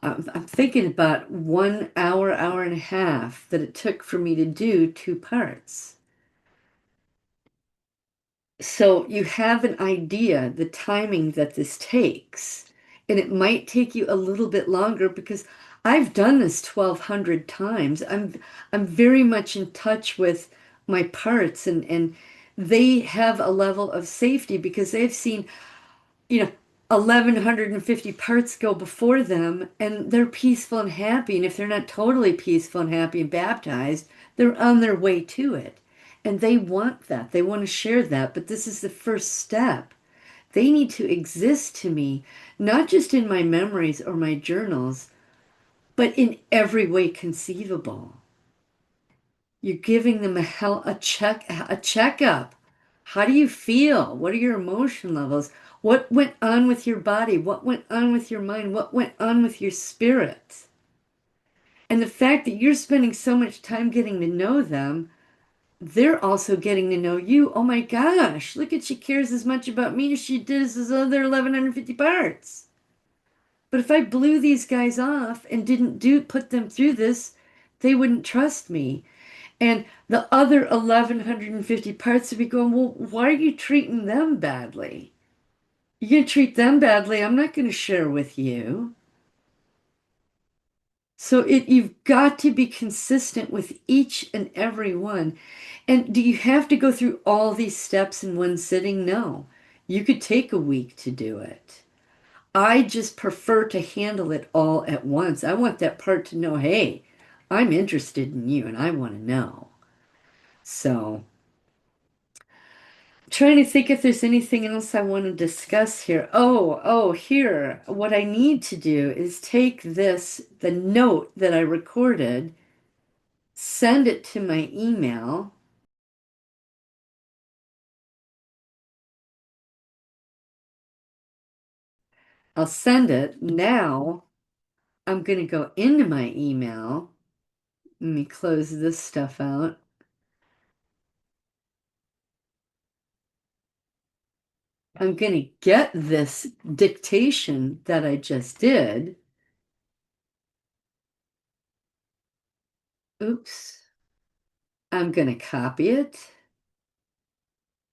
I'm thinking about 1 hour, hour and a half that it took for me to do 2 parts. So you have an idea the timing that this takes, and it might take you a little bit longer because I've done this 1,200 times. I'm very much in touch with my parts and they have a level of safety because they've seen, you know, 1,150 parts go before them and they're peaceful and happy. And if they're not totally peaceful and happy and baptized, they're on their way to it. And they want that. They want to share that. But this is the first step. They need to exist to me, not just in my memories or my journals, but in every way conceivable. You're giving them a checkup. How do you feel? What are your emotion levels? What went on with your body? What went on with your mind? What went on with your spirit? And the fact that you're spending so much time getting to know them, they're also getting to know you. Oh my gosh, look at she cares as much about me as she does as other 1,150 parts. But if I blew these guys off and didn't put them through this, they wouldn't trust me. And the other 1,150 parts would be going, well, why are you treating them badly? You're going to treat them badly. I'm not going to share with you. So you've got to be consistent with each and every one. And do you have to go through all these steps in one sitting? No. You could take a week to do it. I just prefer to handle it all at once. I want that part to know, hey, I'm interested in you and I want to know. So Trying to think if there's anything else I want to discuss here. Here. What I need to do is take this, the note that I recorded, send it to my email. I'll send it. Now I'm going to go into my email. Let me close this stuff out. I'm going to get this dictation that I just did. Oops. I'm going to copy it,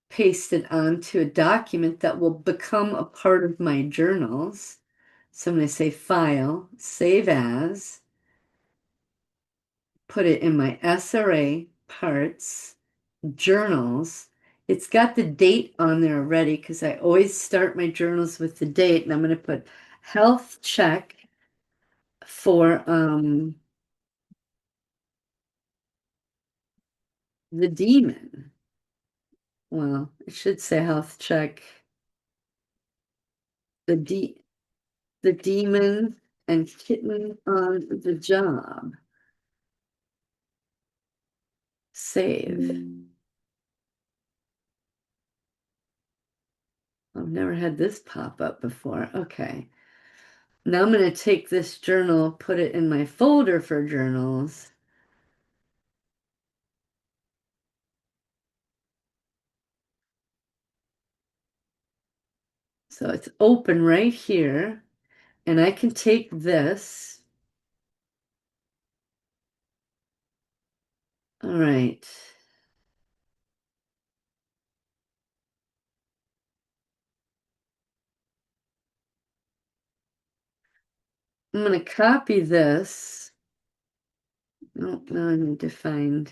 paste it onto a document that will become a part of my journals. So I'm going to say File, Save As, put it in my SRA parts, journals. It's got the date on there already because I always start my journals with the date. And I'm going to put health check for the demon. Well, it should say health check the de the demon and kitten on the job. Save. I've never had this pop up before. Okay. Now I'm going to take this journal, put it in my folder for journals. So it's open right here. And I can take this. All right. I'm going to copy this. Oh, now I need to find.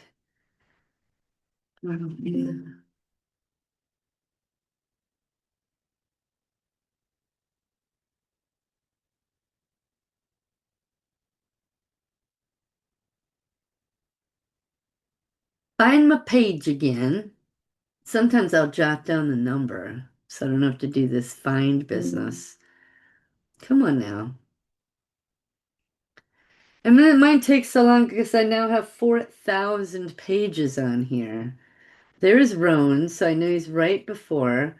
Find my page again. Sometimes I'll jot down the number so I don't have to do this find business. Come on now. And then mine takes so long because I now have 4,000 pages on here. There's Roan, so I know he's right before.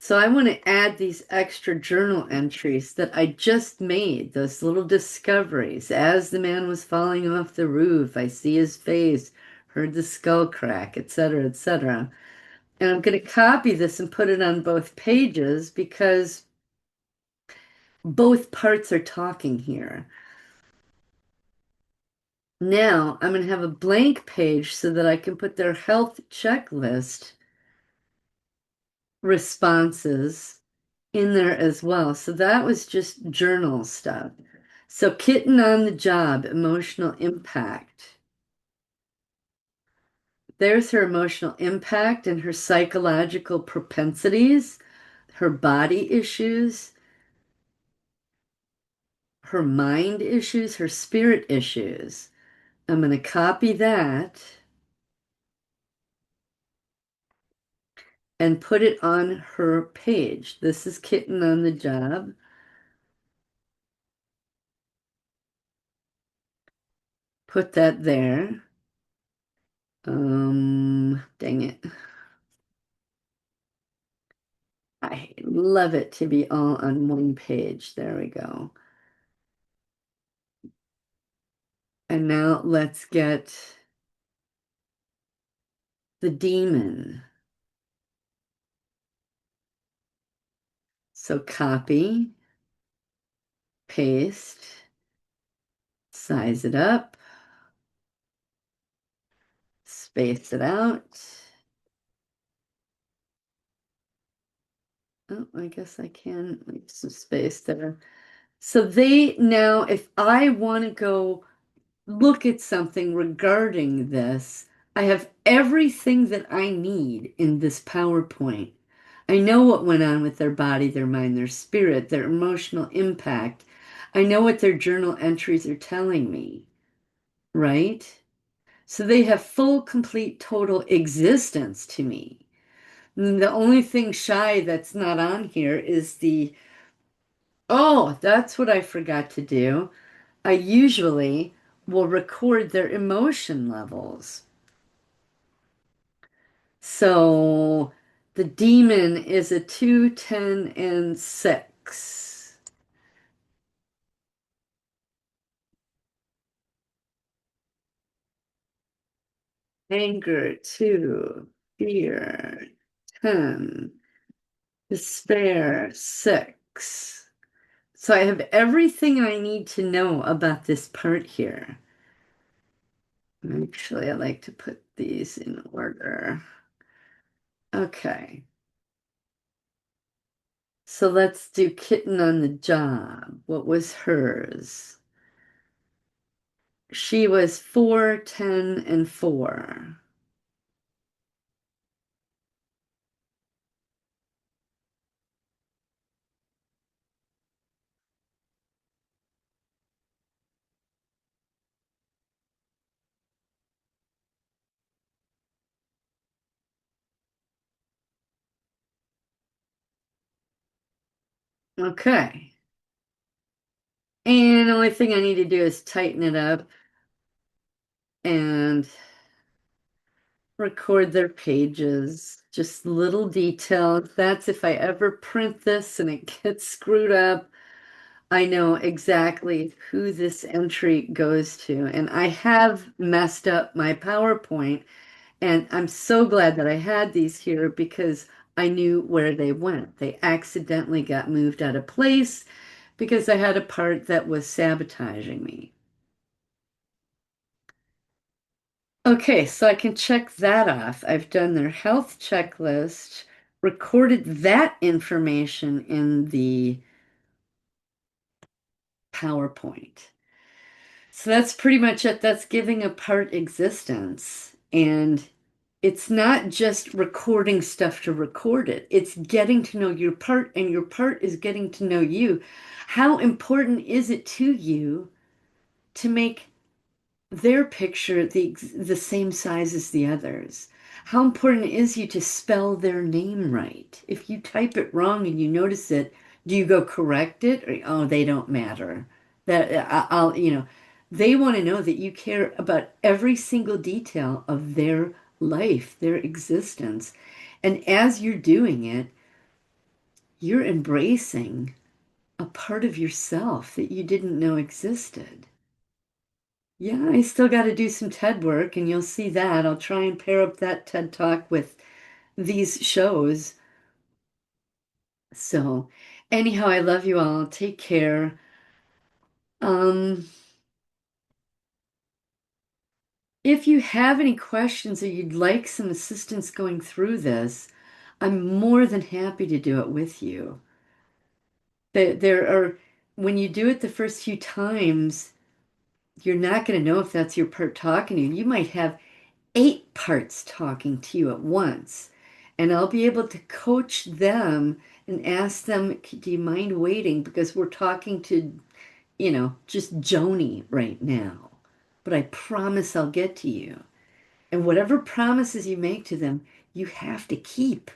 So I want to add these extra journal entries that I just made, those little discoveries. As the man was falling off the roof, I see his face, heard the skull crack, etc., etc. And I'm going to copy this and put it on both pages because both parts are talking here. Now I'm going to have a blank page so that I can put their health checklist responses in there as well. So that was just journal stuff. So kitten on the job, emotional impact. There's her emotional impact and her psychological propensities, her body issues, her mind issues, her spirit issues. I'm going to copy that and put it on her page. This is kitten on the job. Put that there. Dang it. I love it to be all on one page. There we go. And now let's get the demon. So copy, paste, size it up, space it out. Oh, I guess I can leave some space there. So they now, if I want to go look at something regarding this, I have everything that I need in this PowerPoint. I know what went on with their body, their mind, their spirit, their emotional impact. I know what their journal entries are telling me, right? So they have full, complete, total existence to me. And the only thing shy that's not on here is oh, that's what I forgot to do. I usually will record their emotion levels. So the demon is a 2, 10, and 6. Anger, 2. Fear, 10. Despair, 6. So I have everything I need to know about this part here. Actually, I like to put these in order. Okay. So let's do kitten on the job. What was hers? She was 4, 10, and 4. Okay. And the only thing I need to do is tighten it up and record their pages. Just little details. That's if I ever print this and it gets screwed up. I know exactly who this entry goes to. And I have messed up my PowerPoint, and I'm so glad that I had these here because I knew where they went. They accidentally got moved out of place because I had a part that was sabotaging me. Okay, so I can check that off. I've done their health checklist, recorded that information in the PowerPoint. So that's pretty much it. That's giving a part existence. And it's not just recording stuff to record it. It's getting to know your part, and your part is getting to know you. How important is it to you to make their picture the same size as the others? How important is you to spell their name right? If you type it wrong and you notice it, do you go correct it or oh they don't matter? That I'll they want to know that you care about every single detail of their life, their existence. And as you're doing it, you're embracing a part of yourself that you didn't know existed. Yeah, I still got to do some TED work, and you'll see that. I'll try and pair up that TED Talk with these shows. So, anyhow, I love you all. Take care. Um, if you have any questions or you'd like some assistance going through this, I'm more than happy to do it with you. There are, when you do it the first few times, you're not going to know if that's your part talking to you. You might have 8 parts talking to you at once. And I'll be able to coach them and ask them, do you mind waiting? Because we're talking to, just Joni right now. But I promise I'll get to you. And whatever promises you make to them, you have to keep,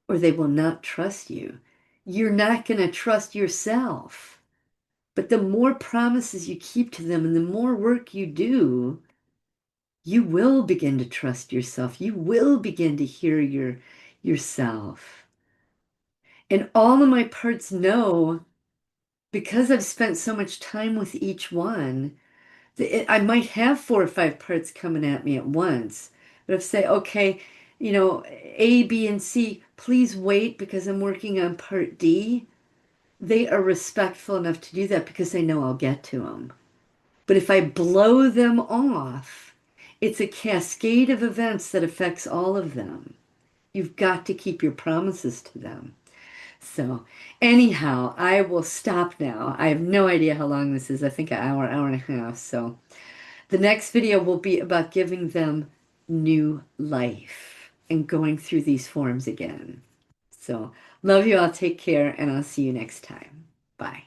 or they will not trust you. You're not going to trust yourself. But the more promises you keep to them and the more work you do, you will begin to trust yourself. You will begin to hear yourself. And all of my parts know because I've spent so much time with each one, I might have 4 or 5 parts coming at me at once. But if say, okay, A, B, and C, please wait because I'm working on part D, they are respectful enough to do that because they know I'll get to them. But if I blow them off, it's a cascade of events that affects all of them. You've got to keep your promises to them. So, anyhow, I will stop now. I have no idea how long this is. I think an hour, hour and a half. So, the next video will be about giving them new life and going through these forms again. So, love you all. Take care, and I'll see you next time. Bye.